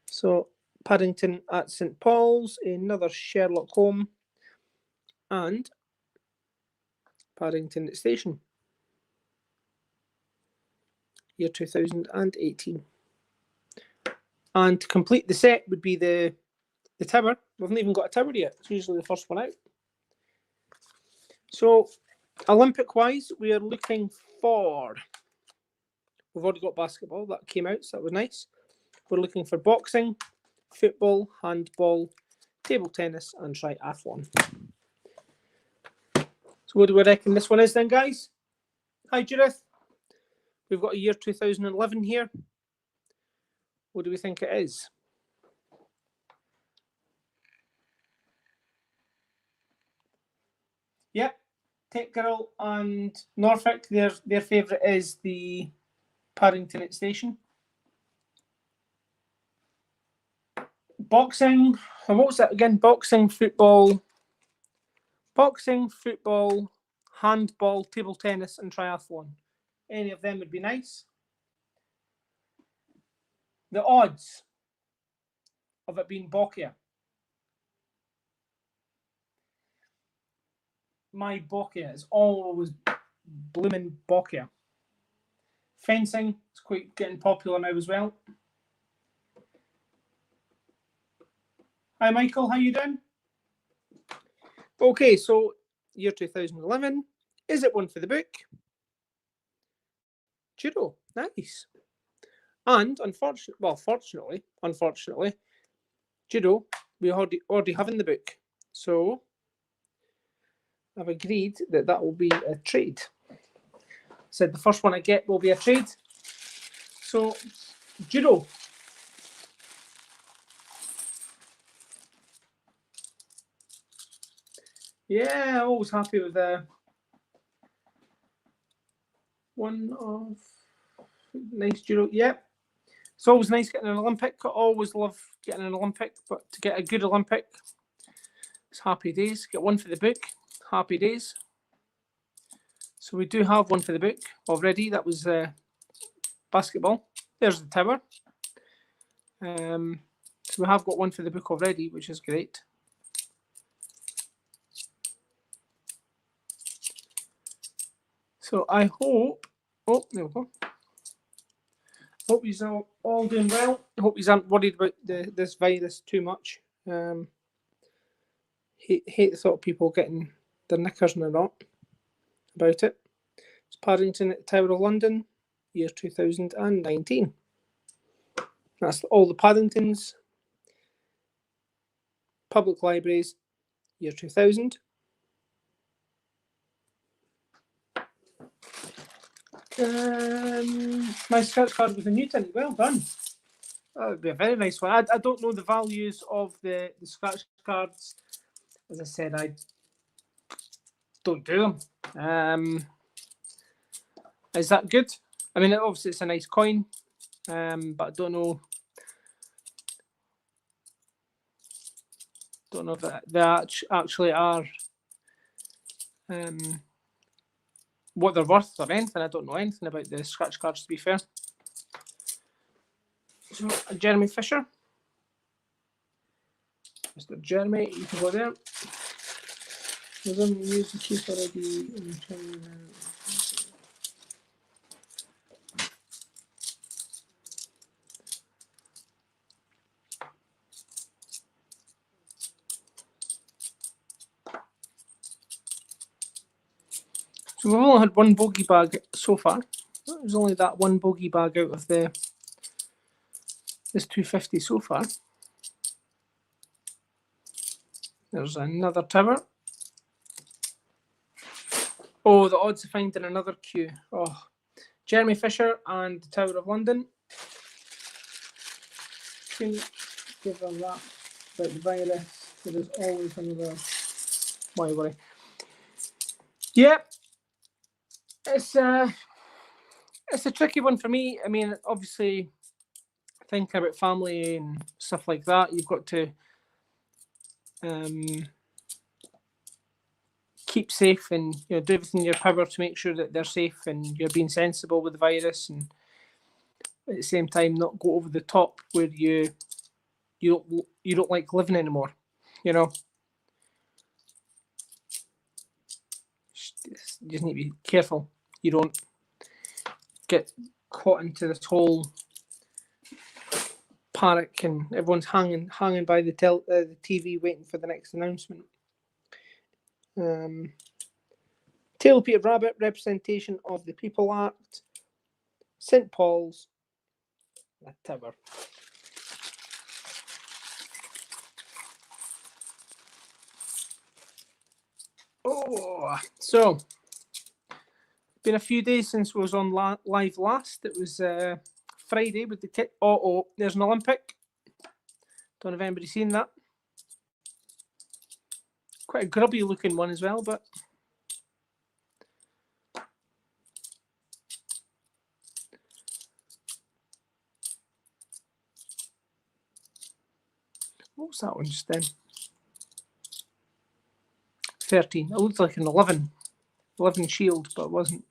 So Paddington at St. Paul's, another Sherlock Holmes, and Paddington at Station. Year 2018. And to complete the set would be the tower. We haven't even got a tower yet. It's usually the first one out. So Olympic-wise, we are looking for... We've already got basketball. That came out, so that was nice. We're looking for boxing, football, handball, table tennis, and triathlon. So what do we reckon this one is then, guys? Hi, Judith. We've got a year 2011 here. What do we think it is? Yep, Tech Girl and Norfolk, their favourite is the Paddington at Station. Boxing, and what was that again? Boxing, football, handball, table tennis, and triathlon. Any of them would be nice. The odds of it being Boccia. My Boccia is always blooming Boccia. Fencing is quite getting popular now as well. Hi, Michael. How you doing? Okay, so year 2011. Is it one for the book? Judo. Nice. And unfortunately, judo we already have in the book. So I've agreed that will be a trade. Said the first one I get will be a trade. So judo. Yeah, always happy with one of nice judo. Yeah, it's always nice getting an Olympic. I always love getting an Olympic, but to get a good Olympic, it's happy days. Get one for the book. Happy days. So we do have one for the book already. That was basketball. There's the tower. So we have got one for the book already, which is great. So I hope, oh, there we go. Hope he's all doing well. I hope he's not worried about this virus too much. Hate the thought of people getting their knickers in a knot about it. It's Paddington at the Tower of London, year 2019. That's all the Paddingtons. Public libraries, year 2000. My scratch card with a Newton. Well done. That would be a very nice one. I don't know the values of the scratch cards. As I said, I don't do them. Is that good? I mean, obviously it's a nice coin, but I don't know. Don't know if they actually are what they're worth or anything. I don't know anything about the scratch cards, to be fair. So, Jeremy Fisher. Mr. Jeremy, you can go there. We're going to use the chief already. So we've only had one bogey bag so far. There's only that one bogey bag out of this 250 so far. There's another tower. Oh, the odds of finding another Q. Oh, Jeremy Fisher and the Tower of London. Couldn't give a rap about the virus. There is always another. Why worry? Yep. It's a tricky one for me. I mean, obviously, thinking about family and stuff like that, you've got to keep safe and do everything in your power to make sure that they're safe and you're being sensible with the virus, and at the same time not go over the top where you don't like living anymore. You just need to be careful you don't get caught into this whole panic and everyone's hanging by the TV waiting for the next announcement. Tail Peter Rabbit, Representation of the People Act, St Paul's, the Tower. Oh, so been a few days since we was on live last. It was Friday with the kit. Oh, there's an Olympic. Don't know if anybody's seen that. Quite a grubby looking one as well, but what was that one just then? 13. It looked like an 11 shield, but it wasn't.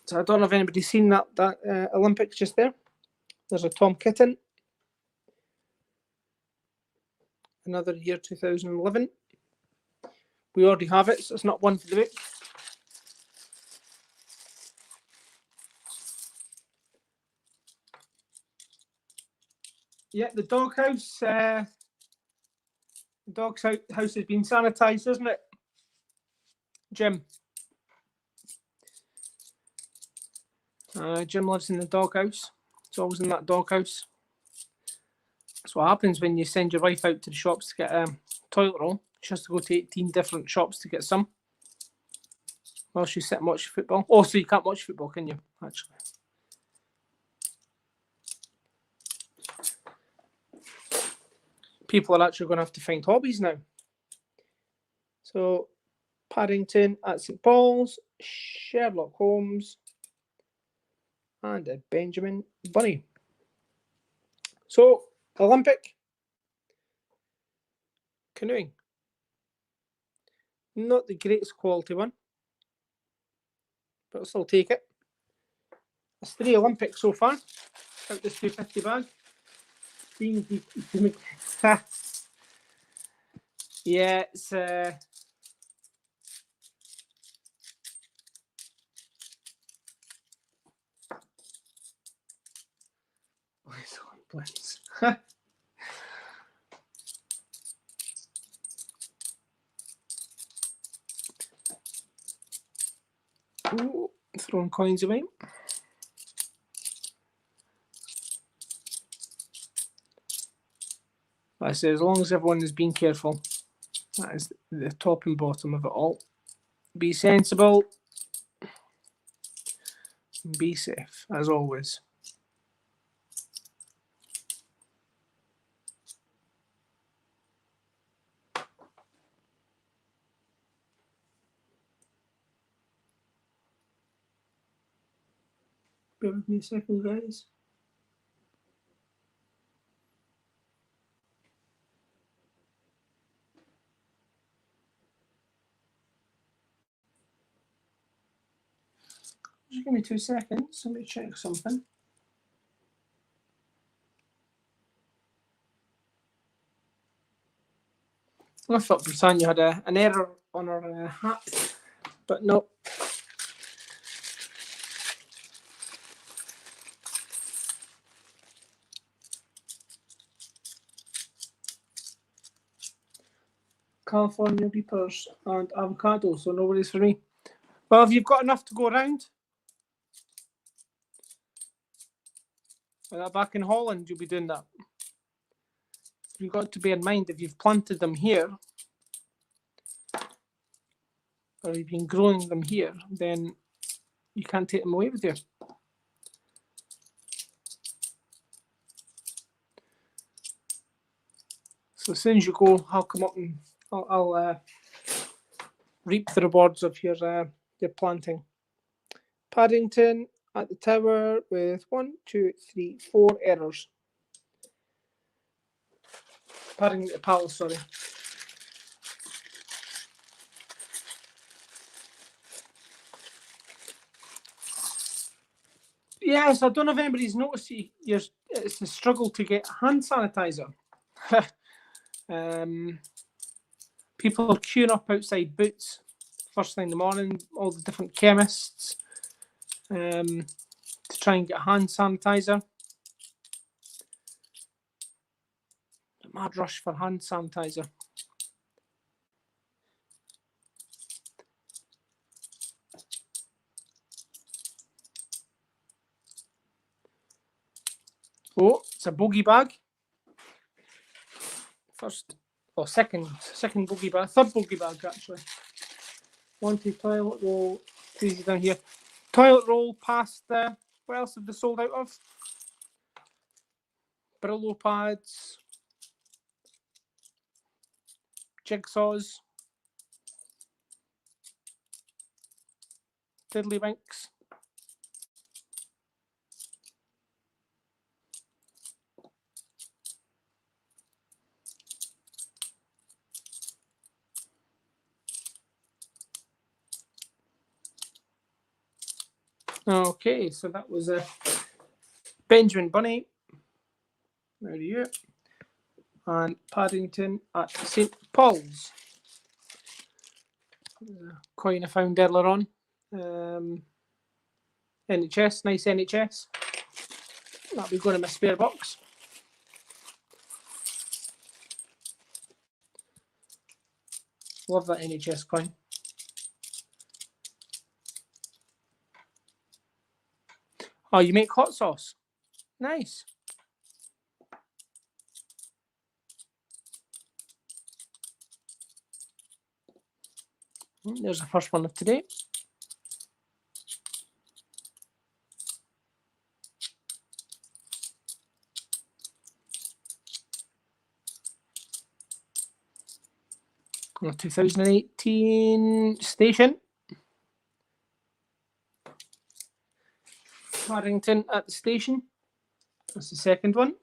So I don't know if anybody's seen that Olympics just there. There's a Tom Kitten. Another year 2011. We already have it, so it's not one for the book. Yeah, the doghouse. The doghouse has been sanitised, isn't it, Jim? Jim lives in the doghouse. It's always in that doghouse. That's what happens when you send your wife out to the shops to get a toilet roll. She has to go to 18 different shops to get some. While she's sitting watching football. Oh, so you can't watch football, can you? Actually. People are actually going to have to find hobbies now. So, Paddington at St Paul's, Sherlock Holmes, and a Benjamin Bunny. So, Olympic canoeing. Not the greatest quality one, but I'll still take it. That's 3 Olympics so far. Out this 250 bag. Yeah, it's blends. Ooh, throwing coins away. I say, as long as everyone is being careful, that is the top and bottom of it all. Be sensible. Be safe, as always. Bear with me a second, guys. Just give me 2 seconds. Let me check something. I thought Britannia had an error on her hat, but no. California Reapers and avocado, so no worries for me. Well, if you've got enough to go around, back in Holland, you'll be doing that. you've got to bear in mind, if you've planted them here, or you've been growing them here, then you can't take them away with you. So as soon as you go, I'll come up and I'll reap the rewards of your planting. Paddington at the tower with 1, 2, 3, 4 errors. Paddington at the palace, sorry. Yes, I don't know if anybody's noticed it's a struggle to get hand sanitizer. People are queuing up outside Boots first thing in the morning, all the different chemists, to try and get hand sanitizer. A mad rush for hand sanitizer. Oh, it's a bogey bag. Second bogey bag, third bogey bag actually. Wanted toilet roll, easy down here. Toilet roll past there. What else have they sold out of? Brillo pads, jigsaws, tiddlywinks. Okay, so that was a Benjamin Bunny. There you go. And Paddington at St. Paul's. A coin I found earlier on. NHS, nice NHS. That'll be going in my spare box. Love that NHS coin. Oh, you make hot sauce? Nice. There's the first one of today. Oh, 2018 station. Paddington at the station. That's the second one.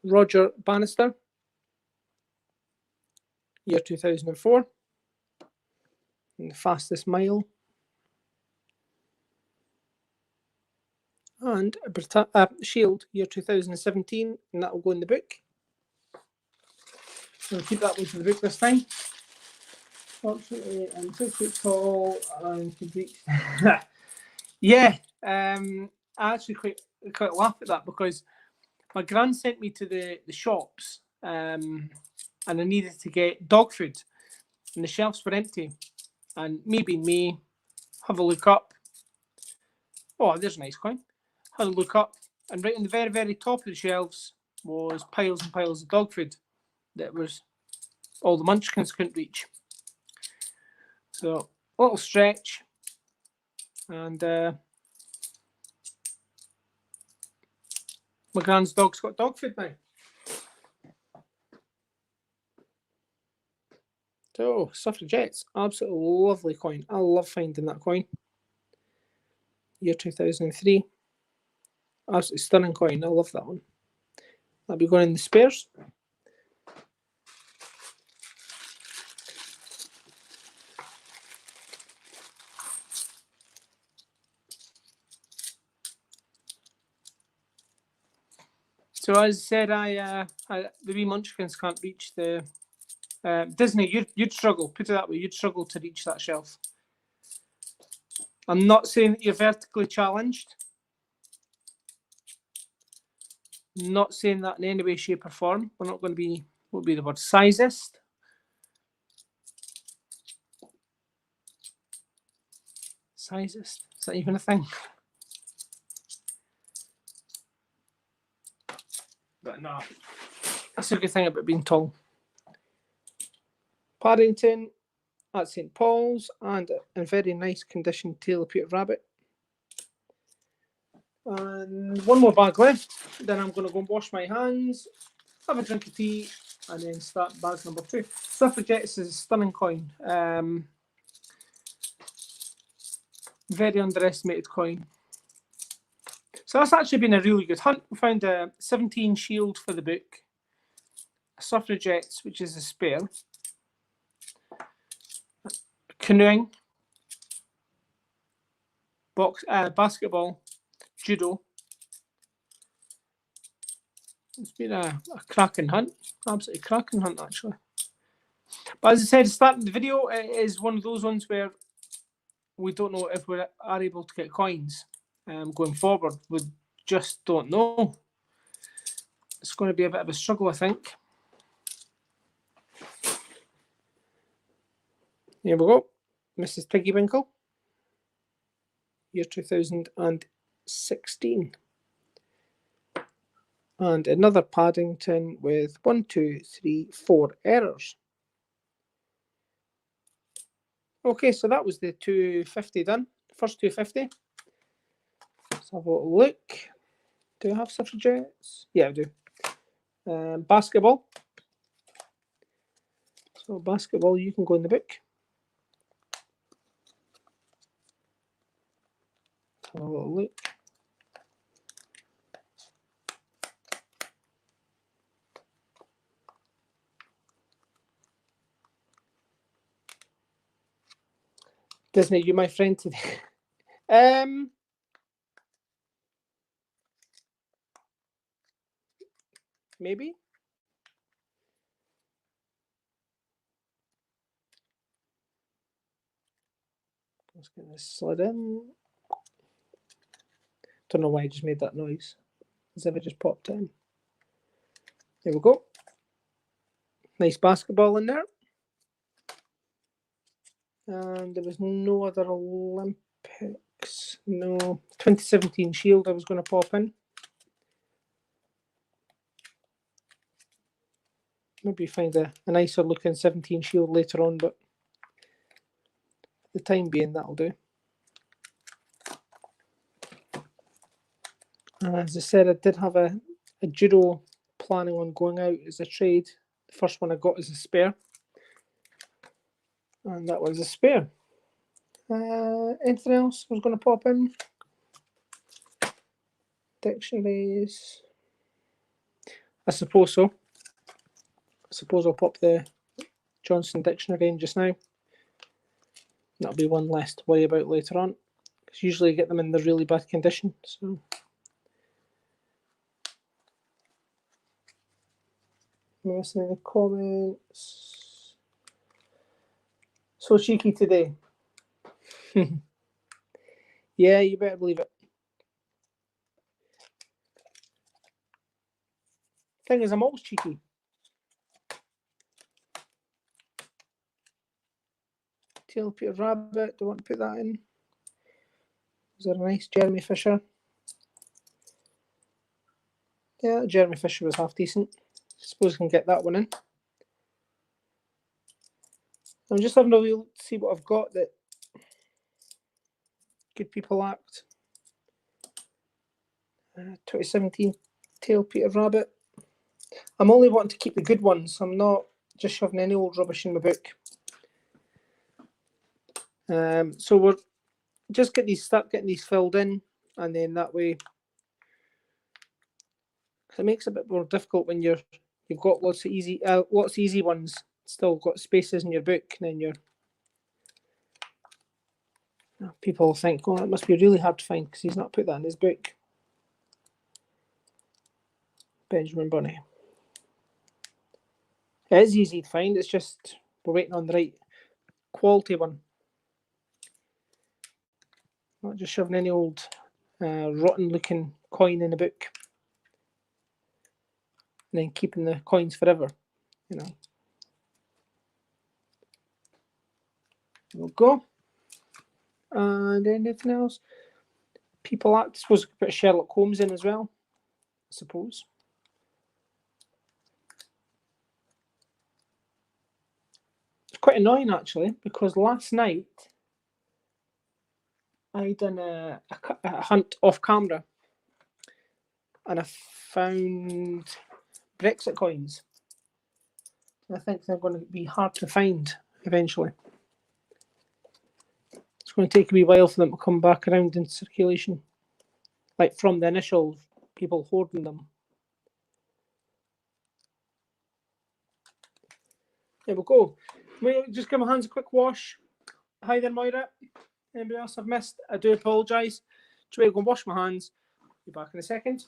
Roger Bannister. Year 2004. And the fastest mile. And Shield, year 2017, and that will go in the book. So I'll keep that one for the book this time. Fortunately, I'm 6 feet tall and can reach. Yeah, I actually quite laugh at that because my gran sent me to the shops and I needed to get dog food and the shelves were empty. And me being me, have a look up. Oh, there's a nice coin. Had a look up, and right on the very, very top of the shelves was piles and piles of dog food that was all the munchkins couldn't reach. So, a little stretch, and my gran's dog's got dog food now. So, Suffragettes, absolutely lovely coin. I love finding that coin. Year 2003. Absolutely stunning coin. I love that one. That'll be going in the spares. So as I said, the wee munchkins can't reach the Disney. You'd struggle. Put it that way. You'd struggle to reach that shelf. I'm not saying that you're vertically challenged. Not saying that in any way, shape, or form. We're not going to be, what would be the word, sizist. Sizist? Is that even a thing? But no. That's a good thing about being tall. Paddington at St. Paul's, and a very nice condition Tale of Peter Rabbit. And one more bag left. Then I'm going to go and wash my hands, have a drink of tea, and then start bag number 2. Suffragettes is a stunning coin. Very underestimated coin. So that's actually been a really good hunt. We found a 17 shield for the book, a Suffragettes, which is a spare, canoeing, basketball, judo. It's been a cracking hunt, absolutely cracking hunt actually. But as I said, starting the video, it is one of those ones where we don't know if we are able to get coins going forward. We just don't know. It's going to be a bit of a struggle, I think. Here we go. Mrs. Piggy Winkle, year 2016. And another Paddington with 1, 2, 3, 4 errors. Okay, so that was the 250 done. First 250. Let's have a little look. Do I have suffragettes? Yeah, I do. Basketball. So basketball, you can go in the book. Have a little look. Disney, you my friend today. Maybe. Let's get this slid in. Don't know why I just made that noise. As if it just popped in. There we go. Nice basketball in there. And there was no other Olympics. No. 2017 Shield I was going to pop in. Maybe find a nicer looking 17 Shield later on, but for the time being, that'll do. As I said, I did have a judo planning on going out as a trade. The first one I got is a spare. And that was a spare. Anything else I was going to pop in? Dictionaries. I suppose so. I suppose I'll pop the Johnson Dictionary in just now. That'll be one less to worry about later on. Because usually I get them in the really bad condition. So missing any comments. So cheeky today. Yeah, you better believe it. Thing is, I'm always cheeky. Tale of Peter Rabbit, do I want to put that in? Is there a nice Jeremy Fisher? Yeah, Jeremy Fisher was half decent. I suppose I can get that one in. I'm just having a look to see what I've got that Good People Act. 2017 Tale of Peter Rabbit. I'm only wanting to keep the good ones. I'm not just shoving any old rubbish in my book. So we're just start getting these filled in, and then that way, it makes it a bit more difficult when you've got lots of easy ones, still got spaces in your book, and then people think, oh, that must be really hard to find because he's not put that in his book. Benjamin Bunny. It is easy to find, it's just we're waiting on the right quality one. Not just shoving any old rotten looking coin in a book and then keeping the coins forever, you know. There we go. And anything else? People Act. I suppose we could put Sherlock Holmes in as well, I suppose. quite annoying actually, because last night I done a hunt off camera, and I found Brexit coins. I think they're going to be hard to find eventually. It's going to take a wee while for them to come back around in circulation, like from the initial people hoarding them. There we go. Just give my hands a quick wash. Hi there, Moira. Anybody else I've missed? I do apologise. Just wait, go and wash my hands. Be back in a second.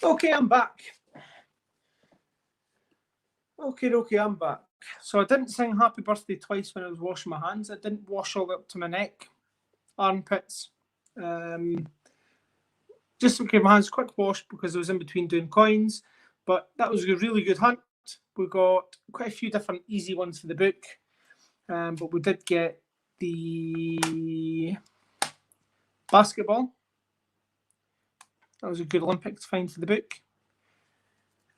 Okay, I'm back. Okay, I'm back. So I didn't sing happy birthday twice when I was washing my hands. I didn't wash all the way up to my neck, armpits. Just to give my hands a quick wash because I was in between doing coins. But that was a really good hunt. We got quite a few different easy ones for the book. But we did get the basketball. That was a good Olympic to find for the book.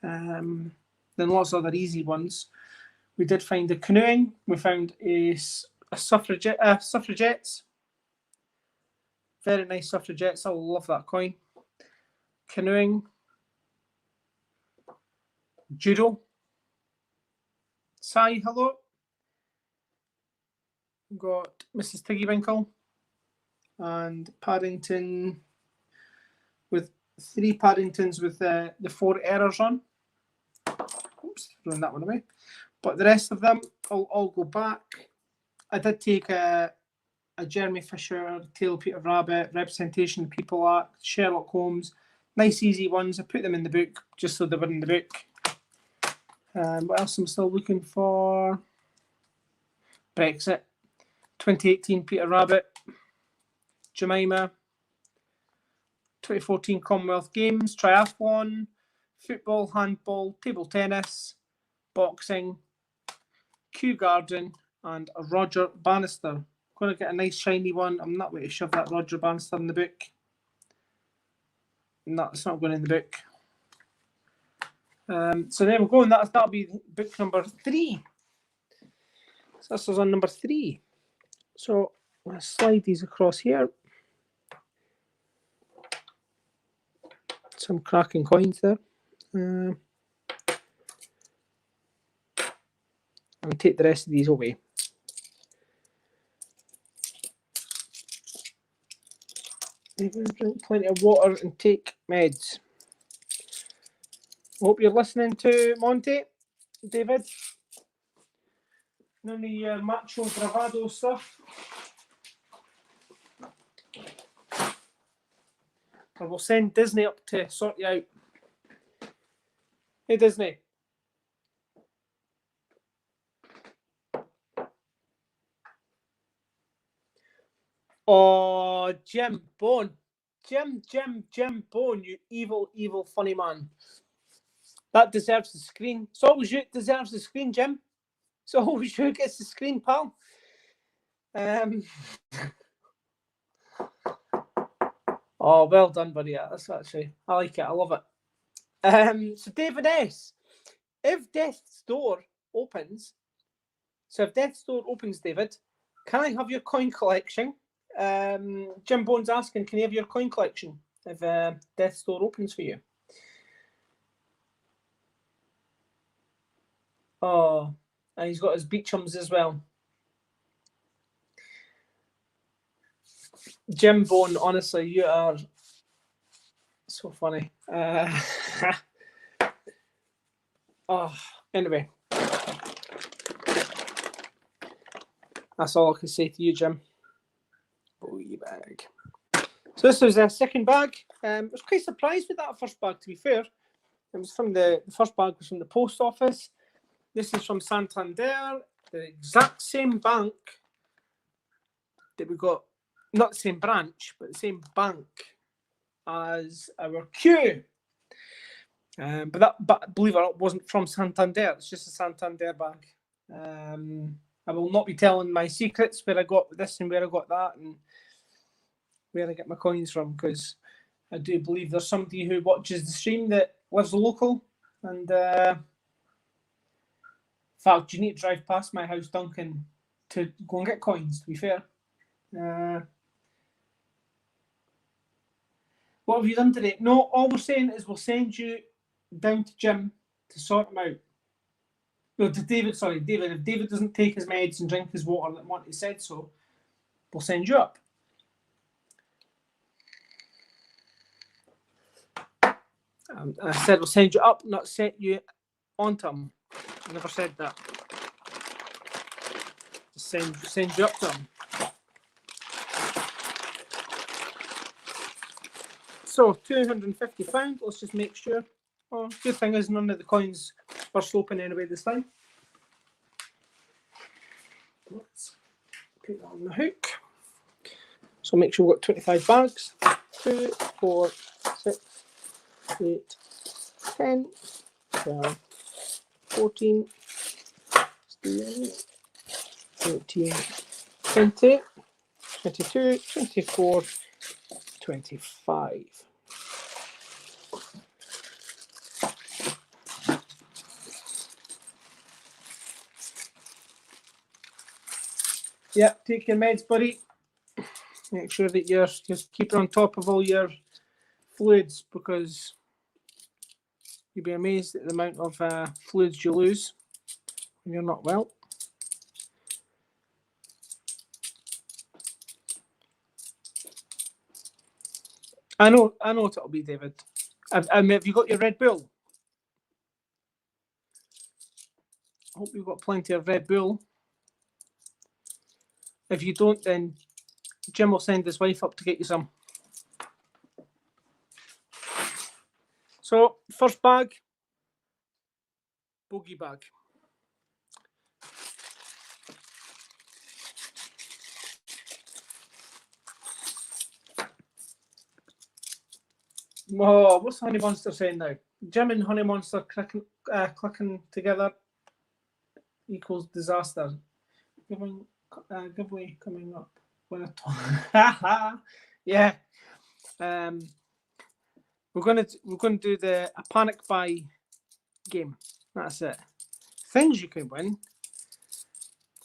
Then lots of other easy ones. We did find the canoeing. We found a suffragettes. Very nice suffragettes. I love that coin. Canoeing. Judo. Sai, hello. We've got Mrs. Tiggywinkle and Paddington with 3 Paddingtons with the 4 errors on. Oops, throwing that one away. But the rest of them, I'll all go back. I did take a Jeremy Fisher, Tail Peter Rabbit, Representation of the People Act, Sherlock Holmes. Nice, easy ones. I put them in the book just so they were in the book. What else am I still looking for? Brexit. 2018 Peter Rabbit. Jemima. 2014 Commonwealth Games. Triathlon. Football, handball, table tennis, boxing, Kew Garden, and a Roger Bannister. I'm going to get a nice shiny one. I'm not going to shove that Roger Bannister in the book. No, it's not going in the book. So there we go, and that'll be book number 3. So this was on number 3. So I'm going to slide these across here. Some cracking coins there. I'll take the rest of these away. Drink plenty of water and take meds. Hope you're listening to Monty, David. None of your macho bravado stuff. I will send Disney up to sort you out. Hey, Disney. Oh, Jim Bone. Jim Bone, you evil, funny man. That deserves the screen. It's always you that deserves the screen, Jim. It's always you that gets the screen, pal. Oh, well done, buddy. That's actually, I like it. I love it. So David S, if Death's Door opens, David, can I have your coin collection? Jim Bones asking, can you have your coin collection if Death's Door opens for you? Oh, and he's got his Beechams as well. Jim Bone, honestly, you are so funny. Oh, anyway. That's all I can say to you, Jim. Boy bag. So this was a second bag. I was quite surprised with that first bag, to be fair. It was from the first bag was from the post office. This is from Santander, the exact same bank that we got, not the same branch, but the same bank as our Q. But believe it or not, wasn't from Santander. It's just a Santander bag. I will not be telling my secrets where I got this and where I got that and where I get my coins from, because I do believe there's somebody who watches the stream that lives local. And in fact, you need to drive past my house, Duncan, to go and get coins, to be fair. What have you done today? No, all we're saying is we'll send you down to Jim to sort them out. No, to David, sorry, David. If David doesn't take his meds and drink his water like Monty said so, we'll send you up. I said we'll send you up, not set you onto him. I never said that. Just send you up to him. So £250. Let's just make sure. Oh, good thing is none of the coins burst open anyway this time. Let's put that on the hook. So make sure we've got 25 bags. 2, 4, 6, 8, 10, 12, 14, 16, 18, 20, 22, 24, 25. Yeah, take your meds, buddy. Make sure that you're just keeping on top of all your fluids, because you'll be amazed at the amount of fluids you lose when you're not well. I know what it'll be, David. Have you got your Red Bull? I hope you've got plenty of Red Bull. If you don't, then Jim will send his wife up to get you some. So, first bag, bogey bag. Oh, what's Honey Monster saying now? Jim and Honey Monster clicking together equals disaster. Giveaway coming up. Yeah. We're gonna do a panic buy game. That's it. Things you can win.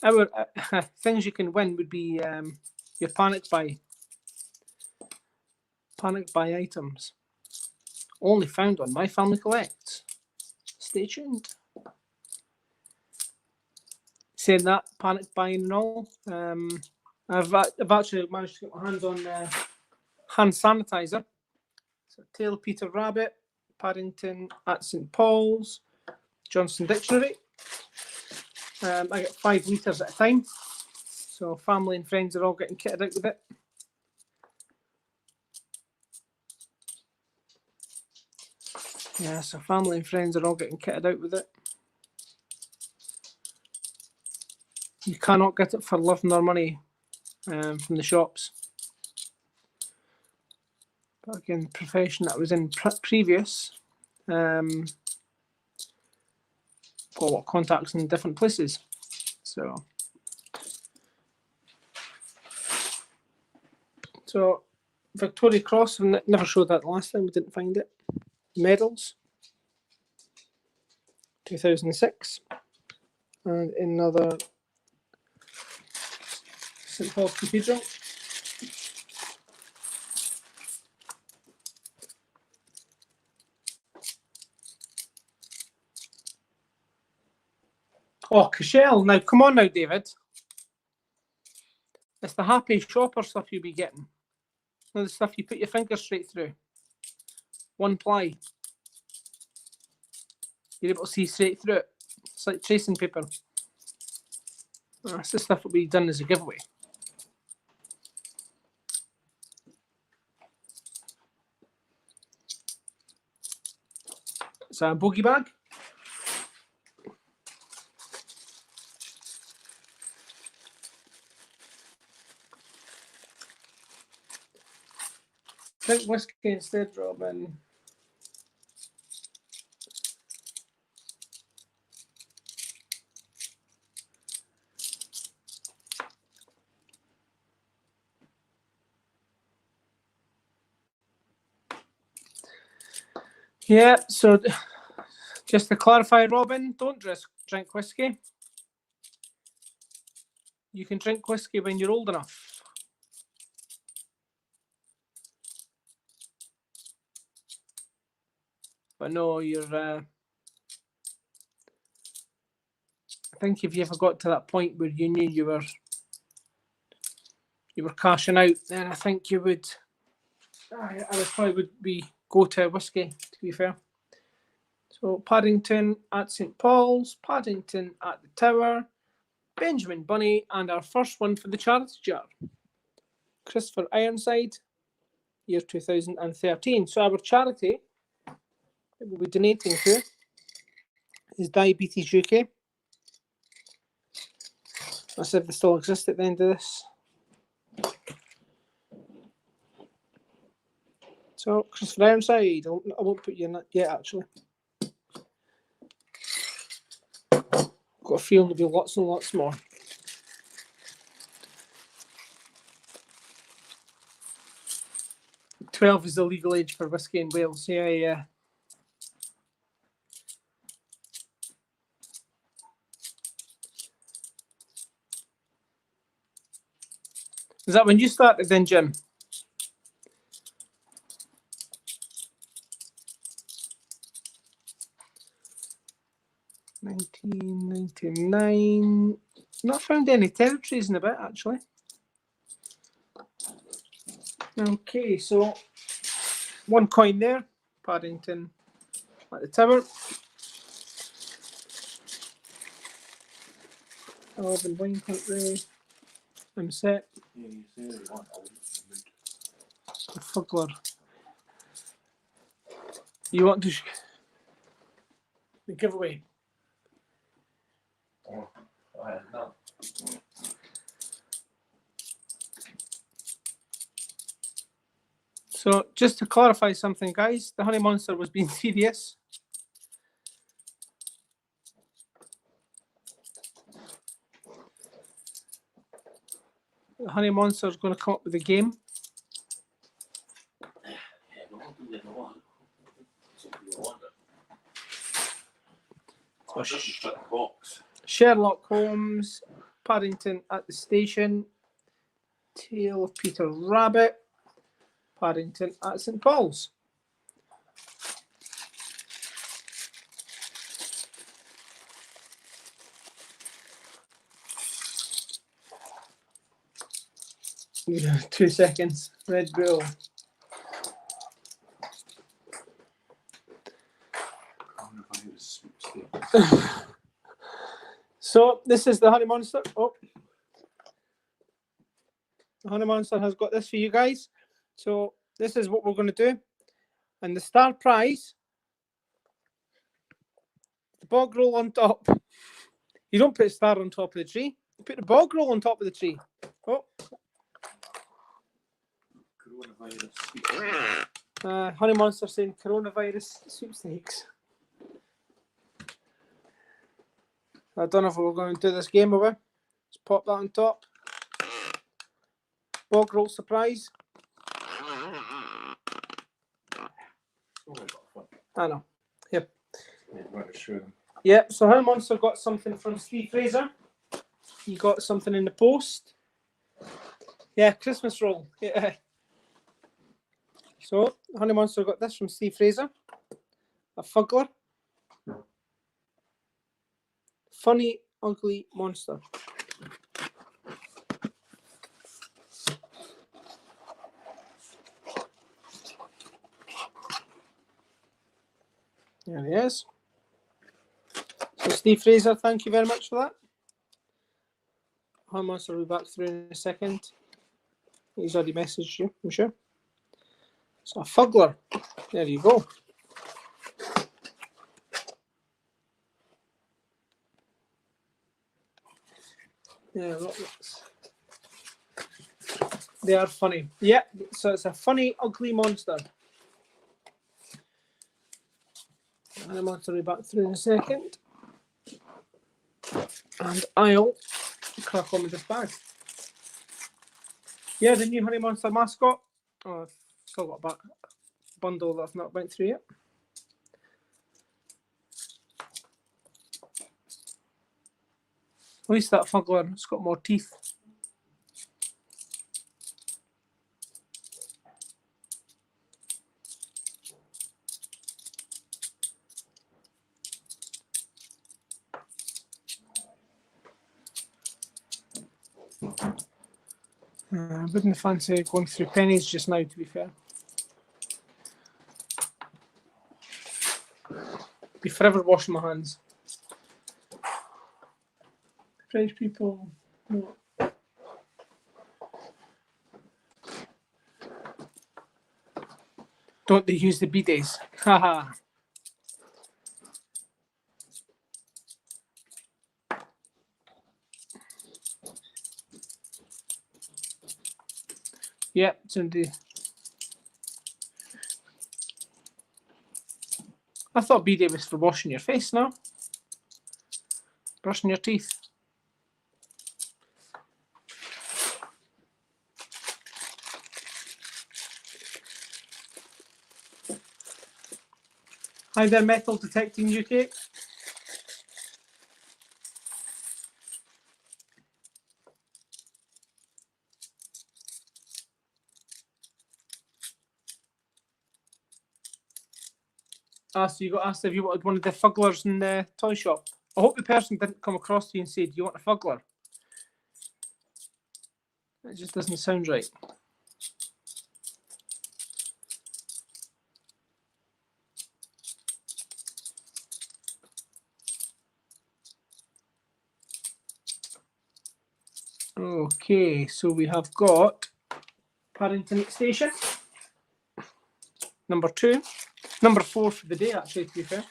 Our things you can win would be your panic buy items. Only found on My Family Collects. Stay tuned. Saying that, panic buying and all, I've actually managed to get my hands on hand sanitizer. So Tail Peter Rabbit, Paddington at St Paul's, Johnston Dictionary. I get 5 litres at a time. So family and friends are all getting kitted out with it. Yeah, so family and friends are all getting kitted out with it. You cannot get it for love nor money from the shops. But again, the profession that I was in previous, got a lot of contacts in different places. So So, Victoria Cross, we never showed that last time, we didn't find it. Medals, 2006. And another St Paul's Cathedral. Oh, Cashel. Now, come on now, David. It's the happy shopper stuff you'll be getting. Now, the stuff you put your finger straight through. One ply. You're able to see straight through it. It's like tracing paper. That's the stuff that will be done as a giveaway. It's a bogey bag. Drink whiskey instead, Robin. Yeah, so just to clarify, Robin, don't drink whiskey. You can drink whiskey when you're old enough. But no, you're... I think if you ever got to that point where you knew you were cashing out, then I think you would... I would probably would be go to whiskey, to be fair. So Paddington at St Paul's, Paddington at the Tower, Benjamin Bunny, and our first one for the charity jar, Christopher Ironside, year 2013. So our charity that we'll be donating to is Diabetes UK. Let's see if they still exist at the end of this. So Christopher Ironside, I won't put you in that yet, actually. Got a feeling there'll be lots and lots more. $12 is the legal age for whiskey in Wales. Yeah. Is that when you started then, Jim? $19.99. Not found any territories in a bit, actually. Okay, so one coin there. Paddington at the Tower. 11 wine country. I'm set. The fuggler. You want to the giveaway? No. So just to clarify something, guys, the Honey Monster was being serious. The Honey Monster is going to come up with a game. Sherlock Holmes, Paddington at the Station, Tale of Peter Rabbit, Paddington at St Paul's. Yeah, 2 seconds. Red Bull. So this is the Honey Monster. Oh, the Honey Monster has got this for you guys. So this is what we're going to do. And the star prize, the bog roll on top. You don't put a star on top of the tree. You put the bog roll on top of the tree. Oh. Honey Monster saying coronavirus sweepstakes. I don't know if we're going to do this game over. Let's pop that on top. Bog roll surprise. I know. Yep. Sure. Yep. So Honey Monster got something from Steve Fraser. He got something in the post. Yeah, Christmas roll. Yeah. So Honey Monster got this from Steve Fraser. A Fuggler. Funny, ugly monster. There he is. So Steve Fraser, thank you very much for that. Honey Monster will be back through in a second. He's already messaged you, I'm sure. So a Fuggler. There you go. Yeah, they are funny. Yeah, so it's a funny, ugly monster. And the monster will be back through in a second. And I'll crack on with this bag. Yeah, the new Honey Monster mascot. Oh, I've still got a bundle that I've not went through yet. At least that Fuggler, it's got more teeth. I wouldn't fancy going through pennies just now, to be fair. Be forever washing my hands. French people, no. Don't they use the bidets? Haha. Yep, it's in the. I thought bidet was for washing your face now. Brushing your teeth. Hi there, Metal Detecting UK. So you got asked if you wanted one of the Fugglers in the toy shop. I hope the person didn't come across to you and say, do you want a Fuggler? It just doesn't sound right. Okay, so we have got Paddington Station. Number 2. Number 4 for the day, actually, to be fair.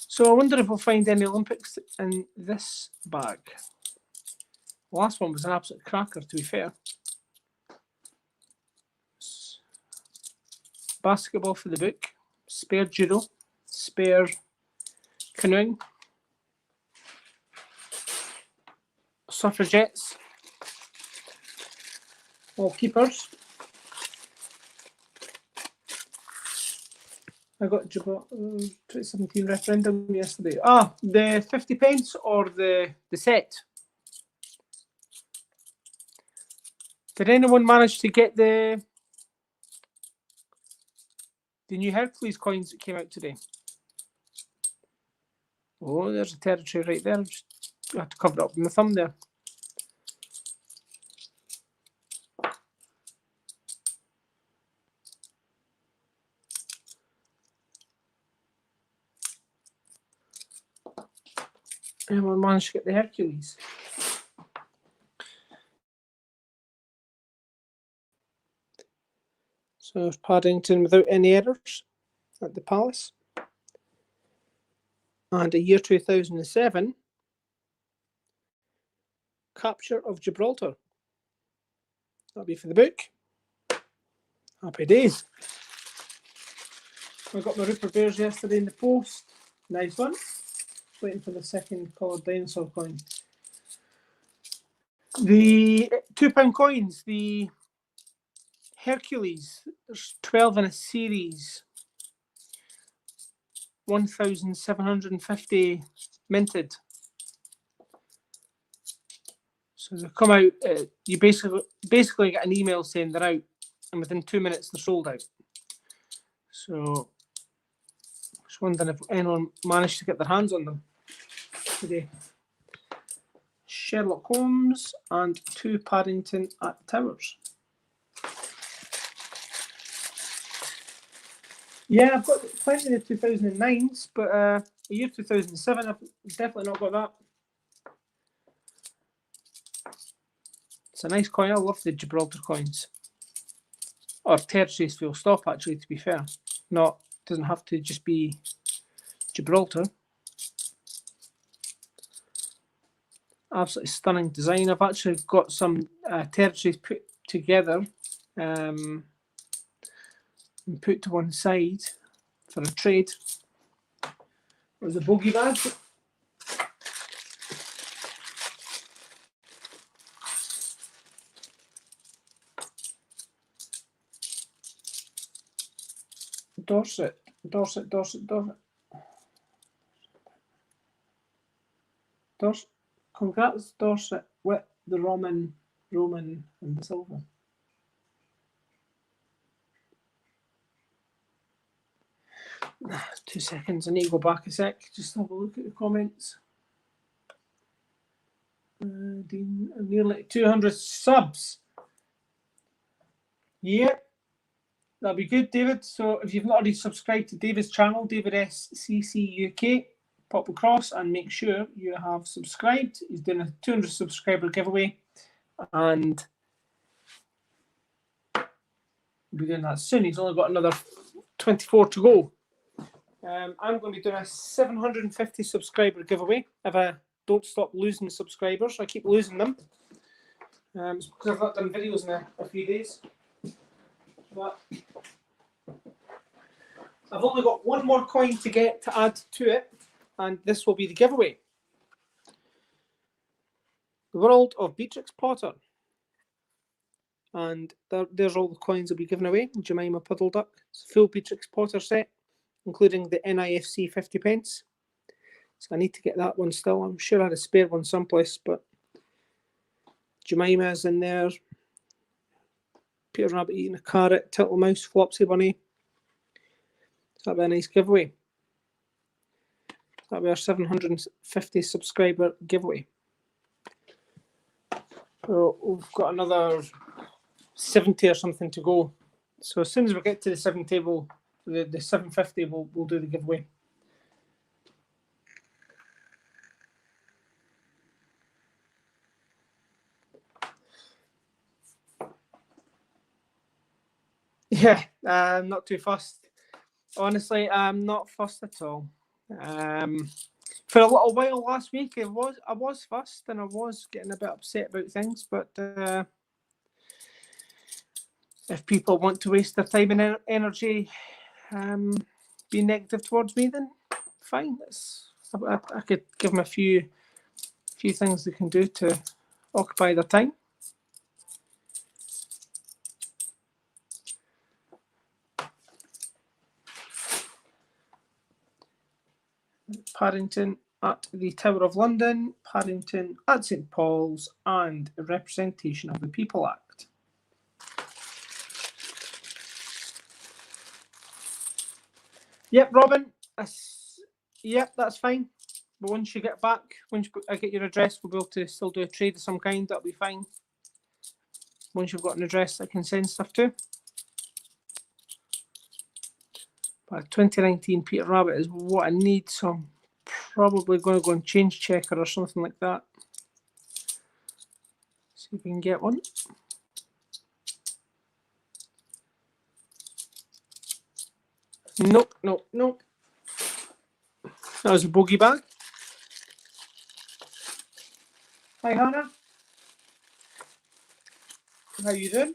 So I wonder if we'll find any Olympics in this bag. The last one was an absolute cracker, to be fair. Basketball for the book, spare judo, spare canoeing, suffragettes, all keepers. I got 2017 referendum yesterday. Ah, the 50 pence or the set? Did anyone manage to get the new Hercules coins that came out today? Oh, there's a territory right there. I have to cover it up in the thumb there. Anyone managed to get the Hercules? So there's Paddington without any errors at the Palace. And a year 2007, capture of Gibraltar. That'll be for the book. Happy days. I got my Rupert Bears yesterday in the post. Nice one. Waiting for the second coloured dinosaur coin. The £2 coins, the Hercules. There's 12 in a series. 1,750 minted. So they come out. You basically get an email saying they're out, and within 2 minutes they're sold out. So just wondering if anyone managed to get their hands on them today. Sherlock Holmes and 2 Paddington at Towers. Yeah, I've got plenty of the 2009s, but the year 2007, I've definitely not got that. It's a nice coin. I love the Gibraltar coins. Or tertiaries full stop, actually, to be fair. Doesn't have to just be Gibraltar. Absolutely stunning design. I've actually got some tertiaries put together and put to one side for a trade. There's a bogey bag. Dorset. Congrats, Dorset, with the Roman and the silver. Two seconds, I need to go back a sec, just have a look at the comments. Dean, nearly 200 subs. Yeah, that'll be good, David. So if you've not already subscribed to David's channel, David SCC UK, pop across and make sure you have subscribed. He's doing a 200 subscriber giveaway, and we'll be doing that soon. He's only got another 24 to go. I'm going to be doing a 750 subscriber giveaway if I don't stop losing subscribers. I keep losing them. It's because I've not done videos in a few days. But I've only got one more coin to get to add to it, and this will be the giveaway. The World of Beatrix Potter. And there's all the coins that will be given away. Jemima Puddle Duck. It's a full Beatrix Potter set, including the NIFC 50 pence. So I need to get that one still. I'm sure I had a spare one someplace, but Jemima's in there. Peter Rabbit eating a carrot, Tittlemouse, Flopsy Bunny. So that'll be a nice giveaway. That'll be our 750 subscriber giveaway. So we've got another 70 or something to go. So as soon as we get to the 70, the 750, we'll do the giveaway. Yeah, I'm not too fussed. Honestly, I'm not fussed at all. For a little while last week, I was fussed and I was getting a bit upset about things. But if people want to waste their time and energy being negative towards me, then fine. I could give them a few things they can do to occupy their time. Paddington at the Tower of London, Paddington at St Paul's, and a representation of the People Act. Yep, Robin. Yep, that's fine. But once you get back, once I get your address, we'll be able to still do a trade of some kind. That'll be fine. Once you've got an address, I can send stuff to. But 2019 Peter Rabbit is what I need, so I'm probably going to go and change checker or something like that. See if we can get one. Nope. That was a bogey bag. Hi, Hannah. How you doing?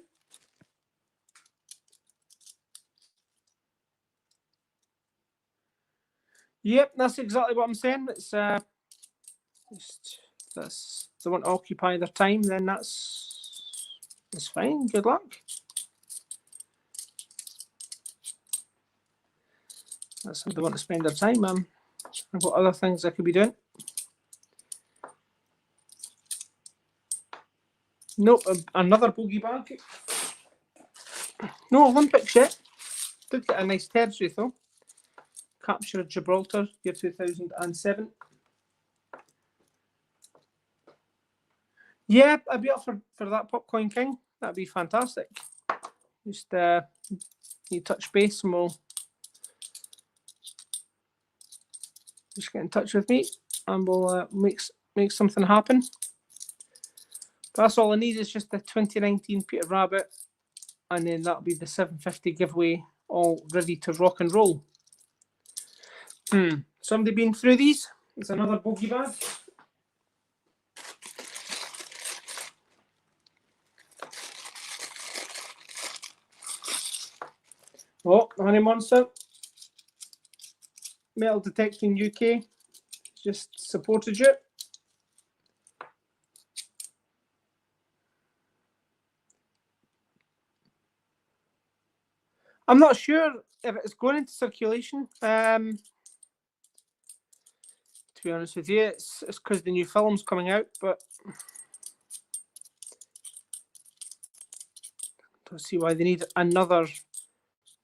Yep, that's exactly what I'm saying. It's that's they want to occupy their time, then that's fine. Good luck. That's how they want to spend their time. I've got other things I could be doing. Nope, another bogey bag. No Olympics yet. Did get a nice territory though. Capture of Gibraltar, year 2007. Yeah, I'd be up for that Popcoin King. That'd be fantastic. Just you touch base and we'll just get in touch with me and we'll make something happen. But that's all I need is just the 2019 Peter Rabbit, and then that'll be the 750 giveaway all ready to rock and roll. Somebody been through these? It's another bogey bag. Oh, Honey Monster. Metal Detecting UK just supported you. I'm not sure if it's going into circulation. To be honest with you, it's because the new film's coming out, but don't see why they need another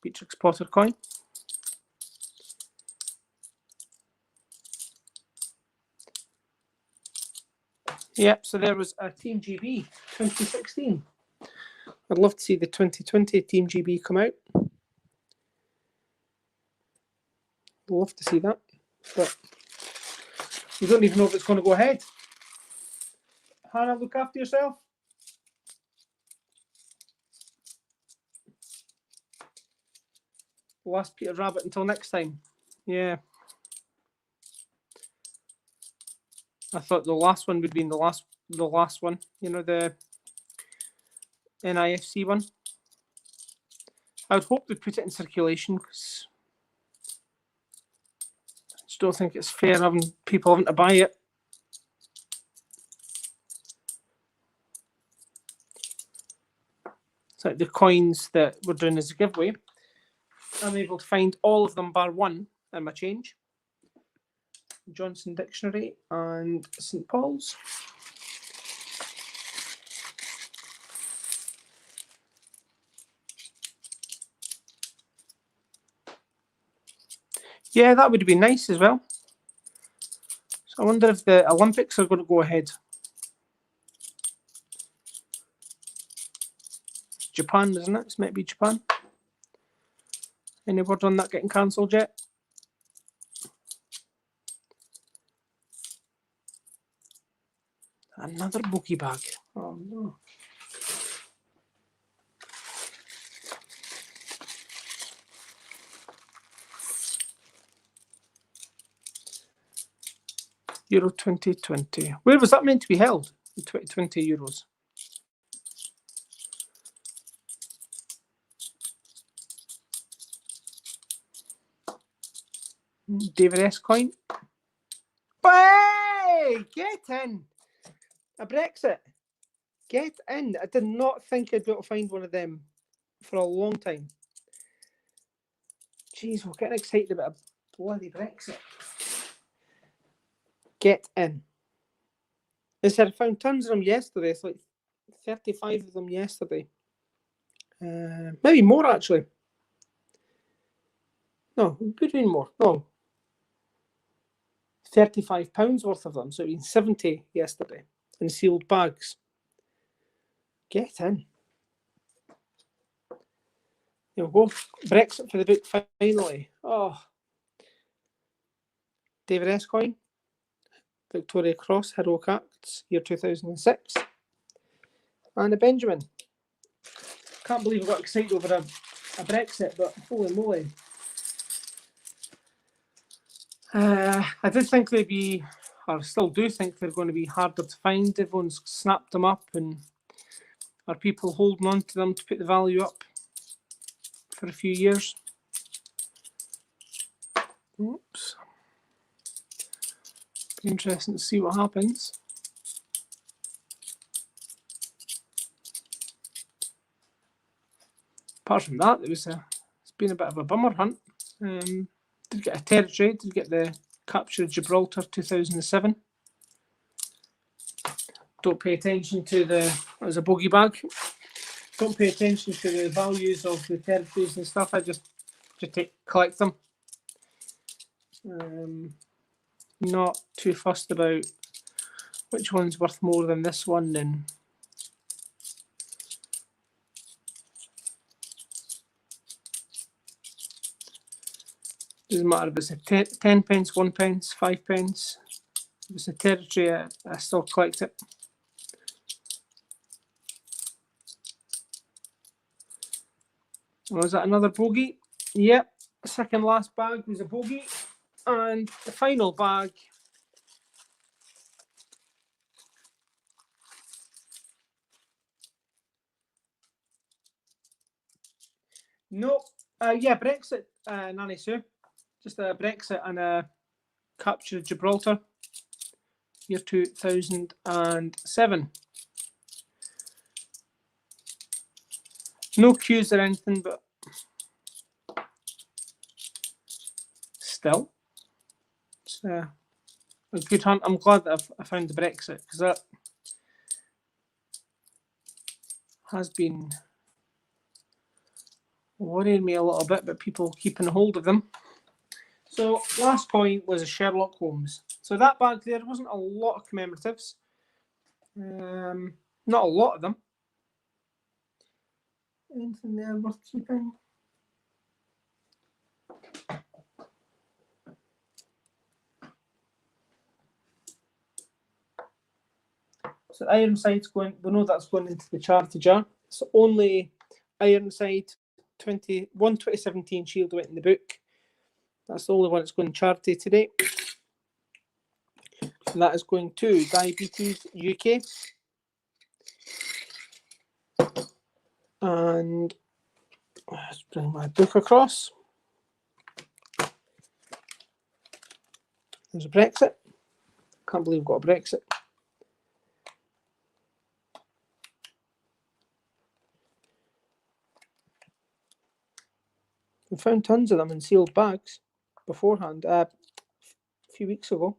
Beatrix Potter coin. Yep, so there was a Team GB 2016. I'd love to see the 2020 Team GB come out. I'd love to see that, but you don't even know if it's going to go ahead. Hannah, look after yourself. Last Peter Rabbit until next time. Yeah. I thought the last one would be the last one. You know, the NIFC one. I would hope they put it in circulation because I just don't think it's fair having people having to buy it. It's like the coins that we're doing as a giveaway. I'm able to find all of them bar one in my change. Johnson Dictionary and St. Paul's. Yeah, that would be nice as well. So I wonder if the Olympics are going to go ahead. Japan, isn't it? It's meant to be Japan. Any word on that getting cancelled yet? Another bogey bag. Oh no. Euro 2020. Where was that meant to be held? The 2020 Euros. David S. coin. Hey, get in. A Brexit. Get in. I did not think I'd be able to find one of them for a long time. Jeez, we're getting excited about a bloody Brexit. Get in. I said I found tons of them yesterday. It's like 35 of them yesterday. Maybe more actually. No, between more. No. £35 worth of them. So it's been 70 yesterday in sealed bags. Get in. There we go. Brexit for the book finally. Oh. David S. coin. Victoria Cross, Heroic Acts, year 2006. And a Benjamin. Can't believe I got excited over a Brexit, but holy moly. I did think they'd be, or still do think they're going to be harder to find. Everyone's snapped them up, and are people holding on to them to put the value up for a few years? Oops. Interesting to see what happens. Apart from that, it's been a bit of a bummer hunt. Did get a territory, did get the capture of Gibraltar 2007. Don't pay attention to it was a bogey bag. Don't pay attention to the values of the territories and stuff. I just collect them. Not too fussed about which one's worth more than this one. And doesn't matter if it's a 10 pence, 1 pence, 5 pence. If it's a territory, I still collect it. Was that another bogey? Yep. The second last bag was a bogey. And the final bag yeah, Brexit, Nanny Sue. Just a Brexit and a capture of Gibraltar, year 2007. No cues or anything, but still, it's a good hunt. I'm glad that I found the Brexit, because that has been worrying me a little bit about people keeping hold of them. So last point was a Sherlock Holmes. So that bag there wasn't a lot of commemoratives. Not a lot of them. Anything there worth keeping? So Ironside's going, we know that's going into the charity jar. So only Ironside 2017 Shield went in the book. That's the only one that's going to charity today. And that is going to Diabetes UK. And let's bring my book across. There's a Brexit. Can't believe we've got a Brexit. We found tons of them in sealed bags beforehand, a few weeks ago.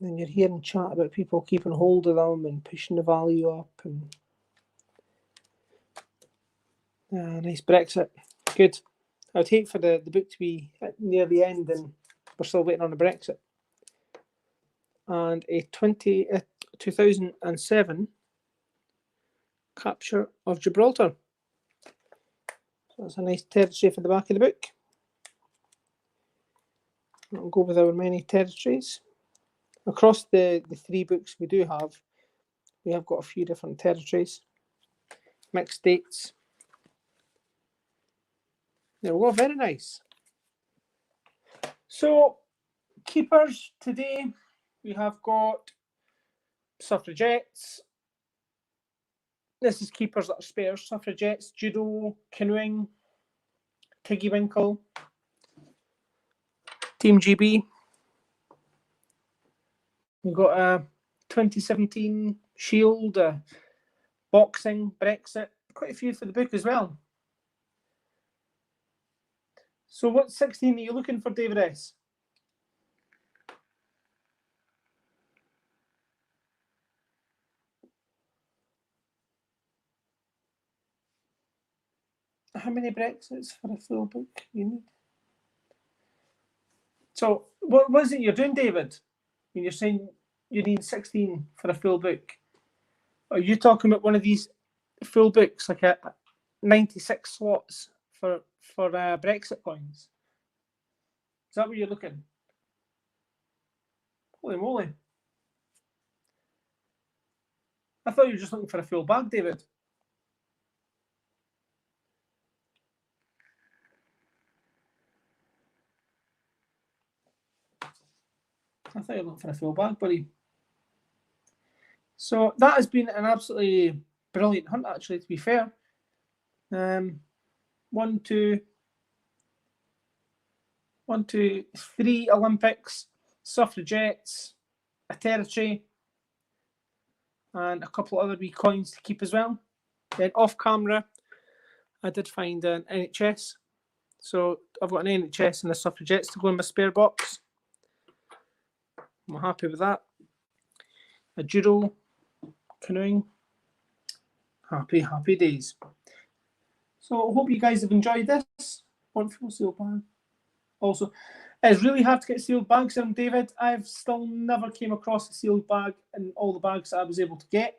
And you're hearing chat about people keeping hold of them and pushing the value up. And nice Brexit. Good. I'd hate for the book to be near the end and we're still waiting on the Brexit. And a 2007 capture of Gibraltar. So that's a nice territory for the back of the book. I'll go with our many territories. Across the 3 books we have got a few different territories. Mixed dates. There we go, very nice. So, keepers today, we have got suffragettes. This is keepers that are spares. Suffragettes, judo, canoeing, Tiggywinkle, Team GB. We've got a 2017 Shield, boxing, Brexit, quite a few for the book as well. So what 16 are you looking for, David S? How many Brexits for a full book you need? So what is it you're doing, David? When you're saying you need 16 for a full book, are you talking about one of these full books, like a 96 slots for Brexit coins? Is that what you're looking? Holy moly. I thought you were just looking for a full bag, David. I thought you were looking for a full bag, buddy. So that has been an absolutely brilliant hunt, actually, to be fair. 1, 2, 3 Olympics, suffragettes, a territory, and a couple of other wee coins to keep as well. Then off camera, I did find an NHS. So I've got an NHS and the suffragettes to go in my spare box. I'm happy with that. A judo, canoeing. Happy days. So I hope you guys have enjoyed this. Wonderful sealed bag. Also, it's really hard to get sealed bags. I'm David. I've still never came across a sealed bag in all the bags that I was able to get.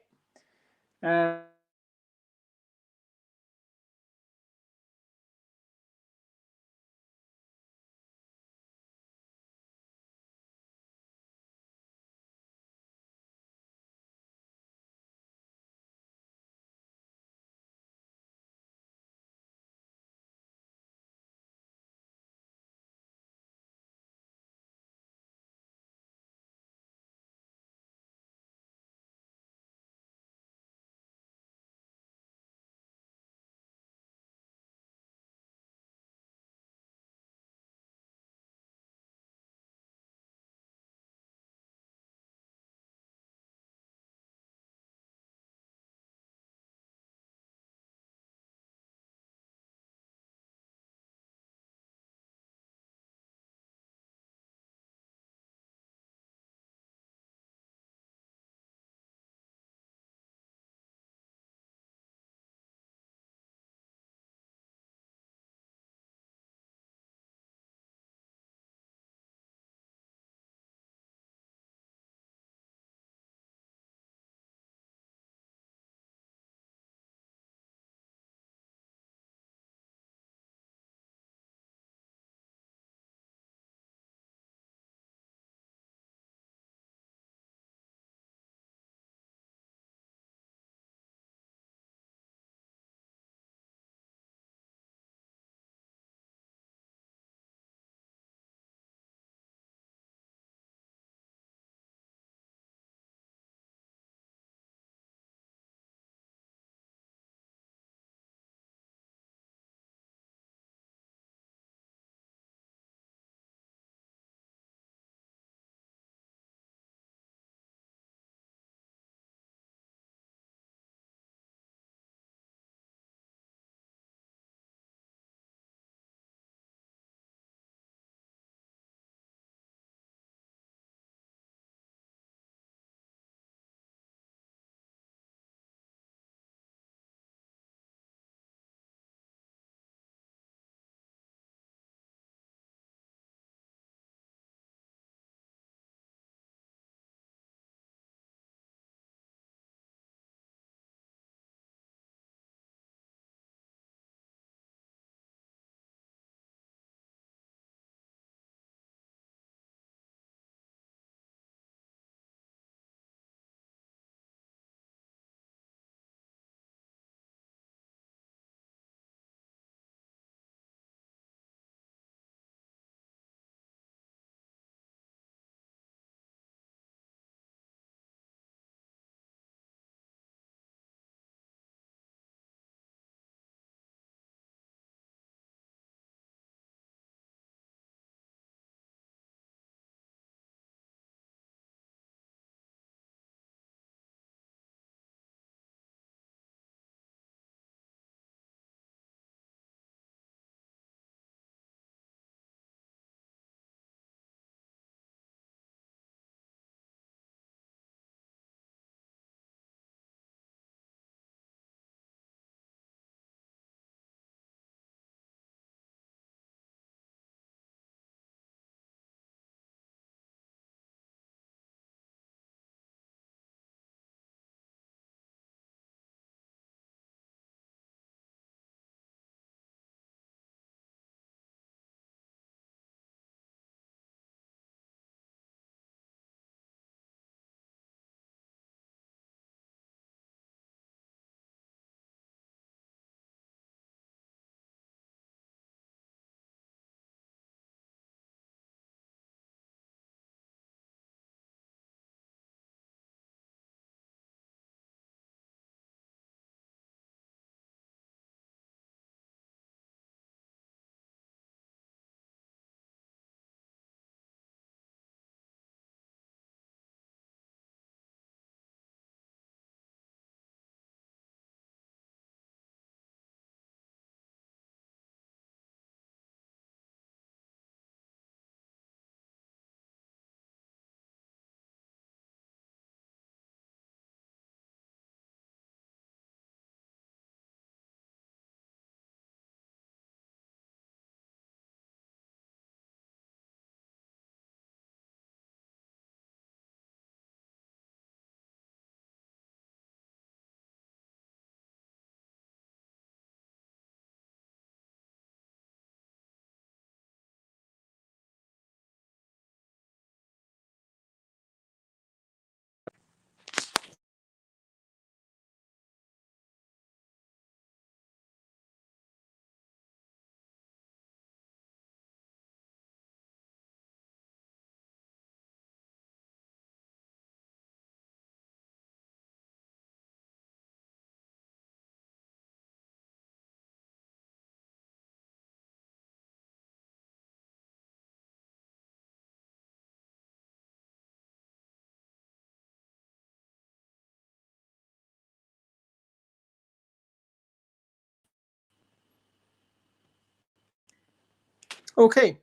Okay.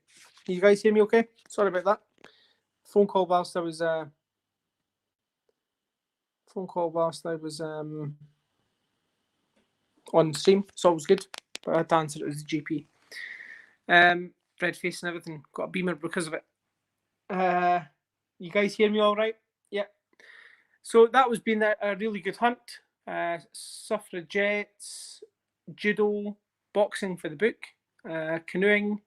You guys hear me okay? Sorry about that. Phone call whilst I was on stream. It's always good. But I had to answer it as a GP. Red face and everything. Got a beamer because of it. You guys hear me all right? Yeah. So that was been a really good hunt. Suffragettes, judo, boxing for the book, canoeing,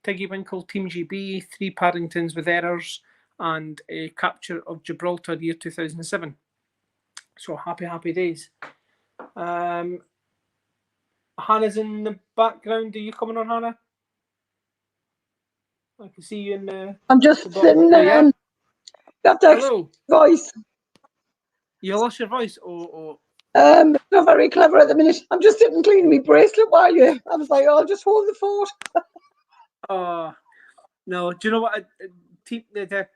Tiggy Winkle, Team GB, 3 Paddingtons with errors, and a capture of Gibraltar year 2007. So happy days. Hannah's in the background. Are you coming on, Hannah? I can see you in the... I'm just sitting there. Got that Hello. voice. You lost your voice? Oh. Not very clever at the minute. I'm just sitting cleaning my bracelet while you... I was like, I'll just hold the fort. No, do you know what? The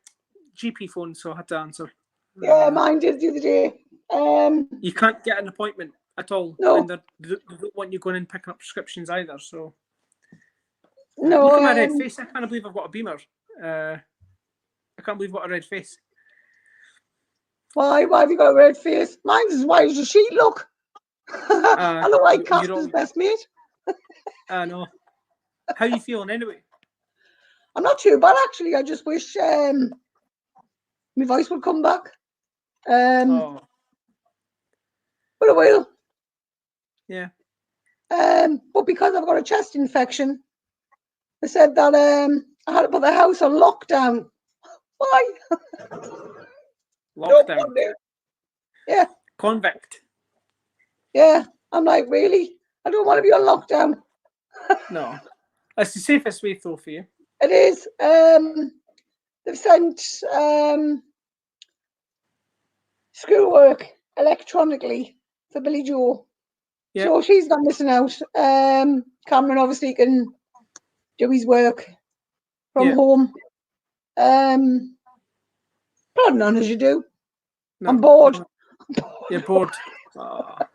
GP phone, so I had to answer. Yeah, mine did the other day. You can't get an appointment at all. No. And they don't want you going in picking up prescriptions either, so... No. Look at my red face. I can't believe I've got a beamer. I can't believe I've got a red face. Why have you got a red face? Mine's as white as a sheet, look. I look like Casper's best mate. I know. How are you feeling anyway? I'm not too bad, actually. I just wish my voice would come back. But it will. Yeah. But because I've got a chest infection, they said that I had to put the house on lockdown. Why? Lockdown. Yeah. Convict. Yeah. I'm like, really? I don't want to be on lockdown. No. That's the safest way though for you. It is. They've sent schoolwork electronically for Billy Joe. Yep. So she's not missing out. Cameron obviously can do his work from home. Plodding on as you do. No. I'm bored. You're bored. I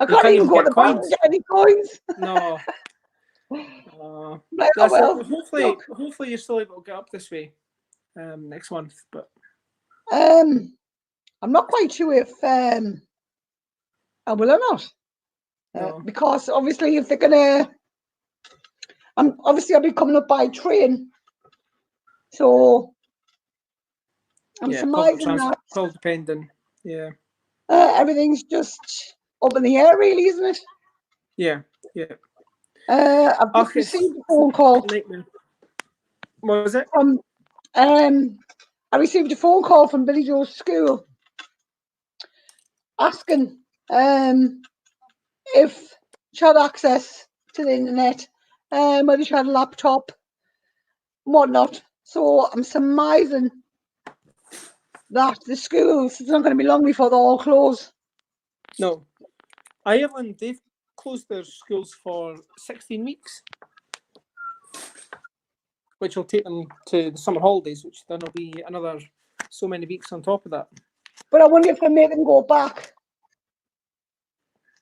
can't even go to the bank and get any coins. No. Like, oh, well, hopefully you're still able to get up this way next month. But I'm not quite sure if I will or not. No. Because obviously if they're gonna, I'll be coming up by train, so I'm surmising that all depending. Yeah. Everything's just up in the air, really, isn't it? Yeah. I've just received a phone call. What was it? From I received a phone call from Billy Joe's school asking if she had access to the internet, whether she had a laptop, whatnot. So I'm surmising that the schools, it's not going to be long before they all close. No. Ireland, they've closed their schools for 16 weeks, which will take them to the summer holidays, which then will be another so many weeks on top of that. But I wonder if they make them go back.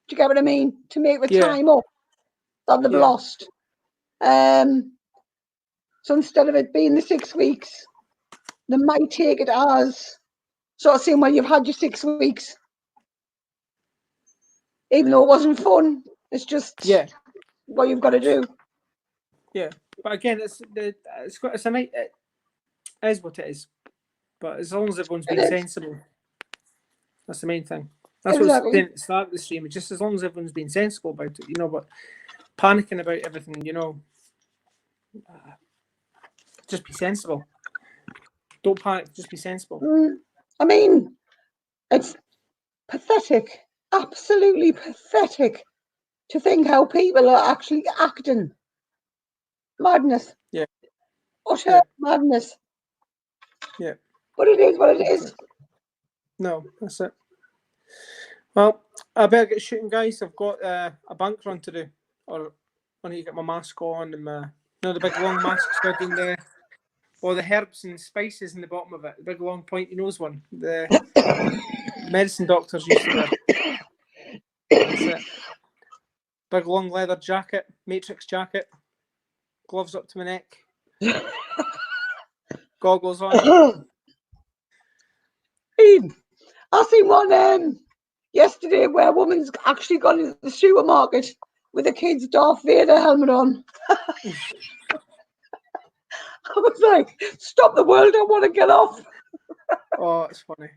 Do you get what I mean? To make the time up that they've lost. So instead of it being the 6 weeks, they might take it as sort of saying, well, you've had your 6 weeks. Even though it wasn't fun, it's just what you've got to do. Yeah, but again, it is what it is. But as long as everyone's being sensible, that's the main thing. That's what I was saying at the start of the stream. Just as long as everyone's being sensible about it, but panicking about everything, just be sensible. Don't panic. Just be sensible. I mean, it's pathetic. Absolutely pathetic to think how people are actually acting. Madness. Yeah. Utter madness. Yeah. But it is what it is. No, that's it. Well, I better get shooting, guys. I've got a bank run to do. Or I need to get my mask on and the big long masks with the herbs and spices in the bottom of it. The big long pointy nose one. The medicine doctors used to wear. That's it. Big long leather jacket, matrix jacket. gloves up to my neck, goggles on. Ian, I seen one yesterday where a woman's actually gone into the supermarket with a kid's Darth Vader helmet on. I was like, stop the world, I want to get off. Oh, it's funny.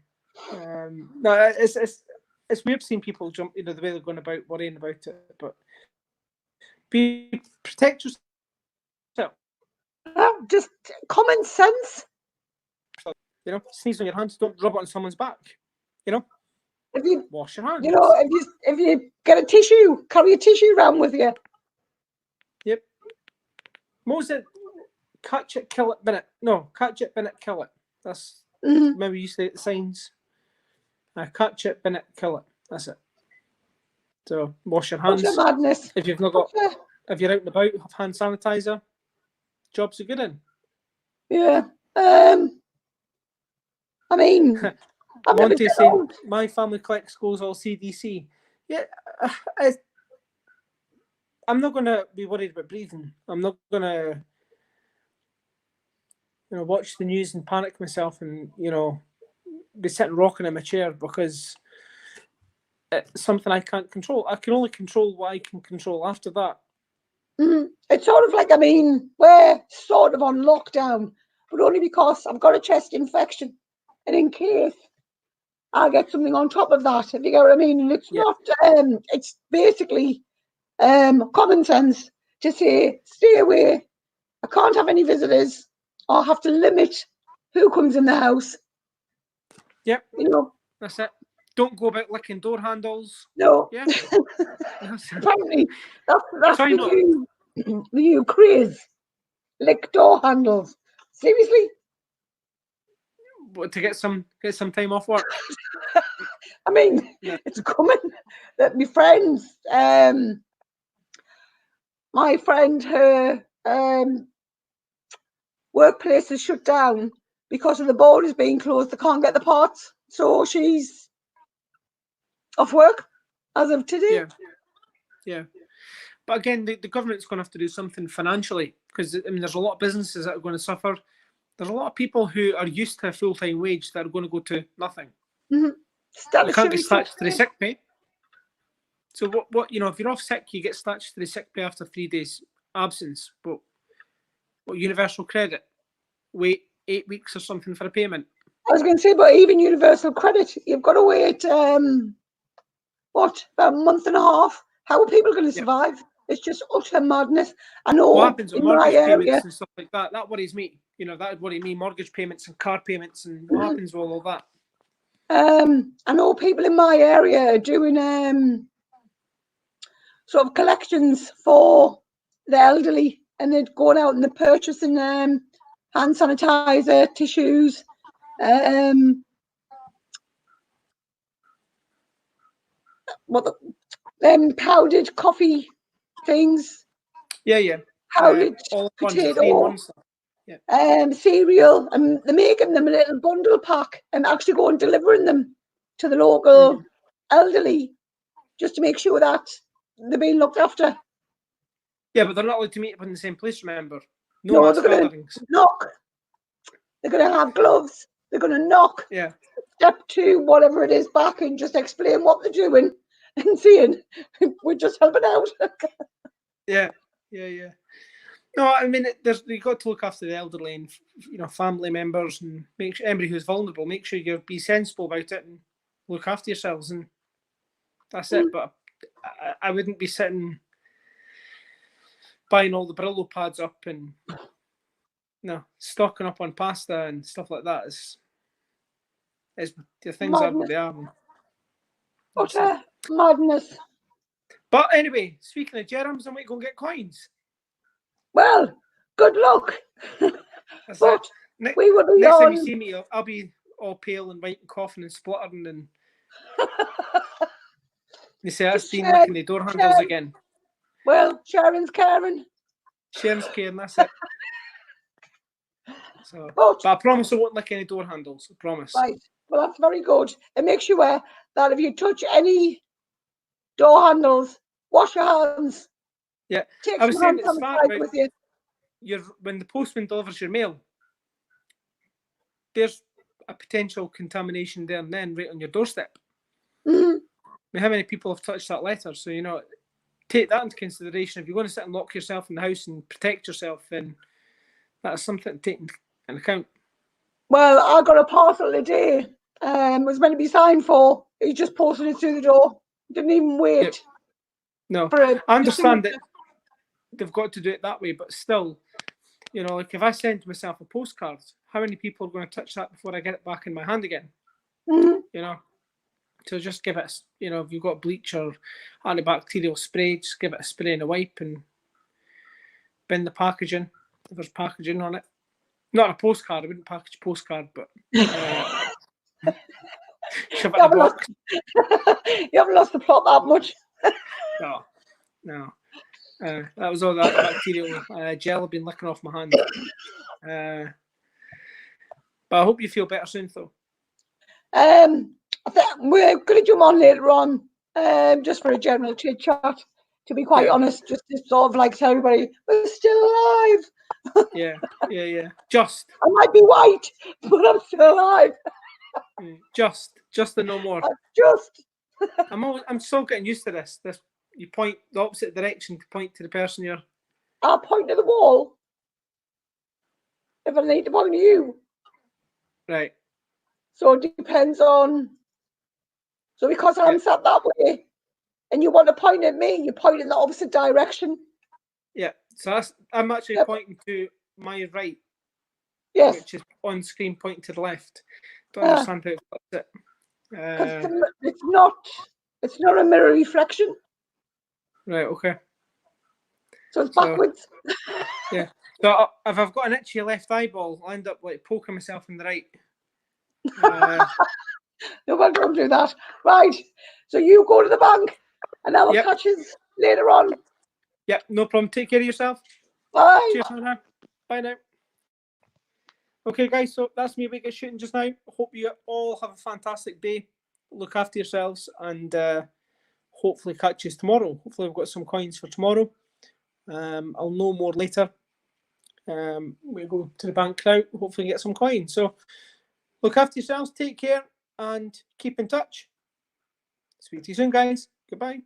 No, it's weird seeing people jump, the way they're going about worrying about it, but protect yourself. Just common sense. Sneeze on your hands, don't rub it on someone's back. If you Wash your hands. if you get a tissue, carry a tissue around with you. Yep. What was it? Catch it, kill it, bin it. No, catch it, bin it, kill it. That's maybe you say the signs. Catch it, bin it, kill it. That's it. So wash your hands. What's the madness? If you've not got, if you're out and about, have hand sanitizer. Jobs are good in. Yeah. I mean, Monty saying my family collects goes all CDC. Yeah, I'm not gonna be worried about breathing. I'm not gonna, watch the news and panic myself and be sitting rocking in my chair because it's something I can't control. I can only control what I can control. After that, it's sort of like, we're sort of on lockdown, but only because I've got a chest infection, and in case I get something on top of that, if you get what I mean. And it's not. It's basically common sense to say stay away. I can't have any visitors. I'll have to limit who comes in the house. Yep. That's it. Don't go about licking door handles. No. Yeah. Apparently, that's the new craze. Lick door handles. Seriously? What, to get some time off work? It's coming. That my friend, her workplace is shut down because of the borders being closed. They can't get the parts, so she's off work as of today. Yeah. But again, the government's going to have to do something financially because there's a lot of businesses that are going to suffer. There's a lot of people who are used to a full-time wage that are going to go to nothing. Mm-hmm. You can't get statutory sick pay. So what if you're off sick, you get statutory sick pay after 3 days absence. But what universal credit? Wait 8 weeks or something for a payment. I was going to say, but even universal credit, you've got to wait about a month and a half. How are people going to survive? Yep. It's just utter madness. I know. What happens with mortgage payments and stuff like that? That worries me. That would worry me. Mortgage payments and car payments and what happens with all of that? I know people in my area are doing sort of collections for the elderly, and they're going out and they're purchasing hand sanitizer, tissues, powdered coffee things. Yeah. Powdered potato. Cereal, and they're making them a little bundle pack and actually go and delivering them to the local elderly just to make sure that they're being looked after. Yeah, but they're not allowed to meet up in the same place, remember? No, they're going to knock. They're going to have gloves. They're going to knock. Yeah. Step 2, whatever it is, back and just explain what they're doing and seeing we're just helping out. Yeah. No, you've got to look after the elderly and family members and make sure anybody who's vulnerable. Make sure you be sensible about it and look after yourselves, and that's it. But I wouldn't be sitting buying all the Brillo pads up and stocking up on pasta and stuff like that. Is the things are what they are. What madness! But anyway, speaking of germs, I might go and get coins. Well, good luck. But we will be next time you see me, I'll be all pale and white and coughing and spluttering and you say that's been licking the door handles again. Well, Sharon's caring. Sharon's caring, that's it. So, but I promise I won't lick any door handles. I promise. Right. Well, that's very good. And make sure that if you touch any door handles, wash your hands. Yeah. Take some hand sanitizer with you. when the postman delivers your mail, there's a potential contamination there and then right on your doorstep. Mhm. I mean, how many people have touched that letter? So, take that into consideration. If you're going to sit and lock yourself in the house and protect yourself, then that's something to take into account. Well, I got a parcel today. Was meant to be signed for. He just posted it through the door. Didn't even wait. Yep. No, for it. I understand that they've got to do it that way, but still, like if I send myself a postcard, how many people are going to touch that before I get it back in my hand again? Mhm. So just give it, if you've got bleach or antibacterial spray, just give it a spray and a wipe and bin the packaging if there's packaging on it. Not a postcard, I wouldn't package a postcard, but shove it in a box. You haven't lost the plot that much. No. That was all that bacterial gel I've been licking off my hand. But I hope you feel better soon, though. I think we're going to jump on later on, just for a general chit chat. To be quite honest, just to sort of like tell everybody we're still alive. Yeah. Just. I might be white, but I'm still alive. Just and no more. Just. I'm still getting used to this. You point the opposite direction to point to the person you're. I'll point to the wall if I need to point to you. Right. So it depends on. So because I'm sat that way, and you want to point at me, you point in the opposite direction. Yeah. So I'm actually pointing to my right. Yes. Which is on screen pointing to the left. Don't understand how it. It's not a mirror reflection. Right. Okay. So it's backwards. Yeah. So if I've got an itchy left eyeball, I'll end up like poking myself in the right. No, well, don't do that. Right. So you go to the bank, and I will catch you later on. Yep. No problem. Take care of yourself. Bye. Cheers, Hannah. Bye now. Okay, guys. So that's me about shooting just now. Hope you all have a fantastic day. Look after yourselves, and hopefully catch you tomorrow. Hopefully, we've got some coins for tomorrow. I'll know more later. We'll go to the bank now. Hopefully, get some coins. So, look after yourselves. Take care, and keep in touch. Speak to you soon, guys. Goodbye.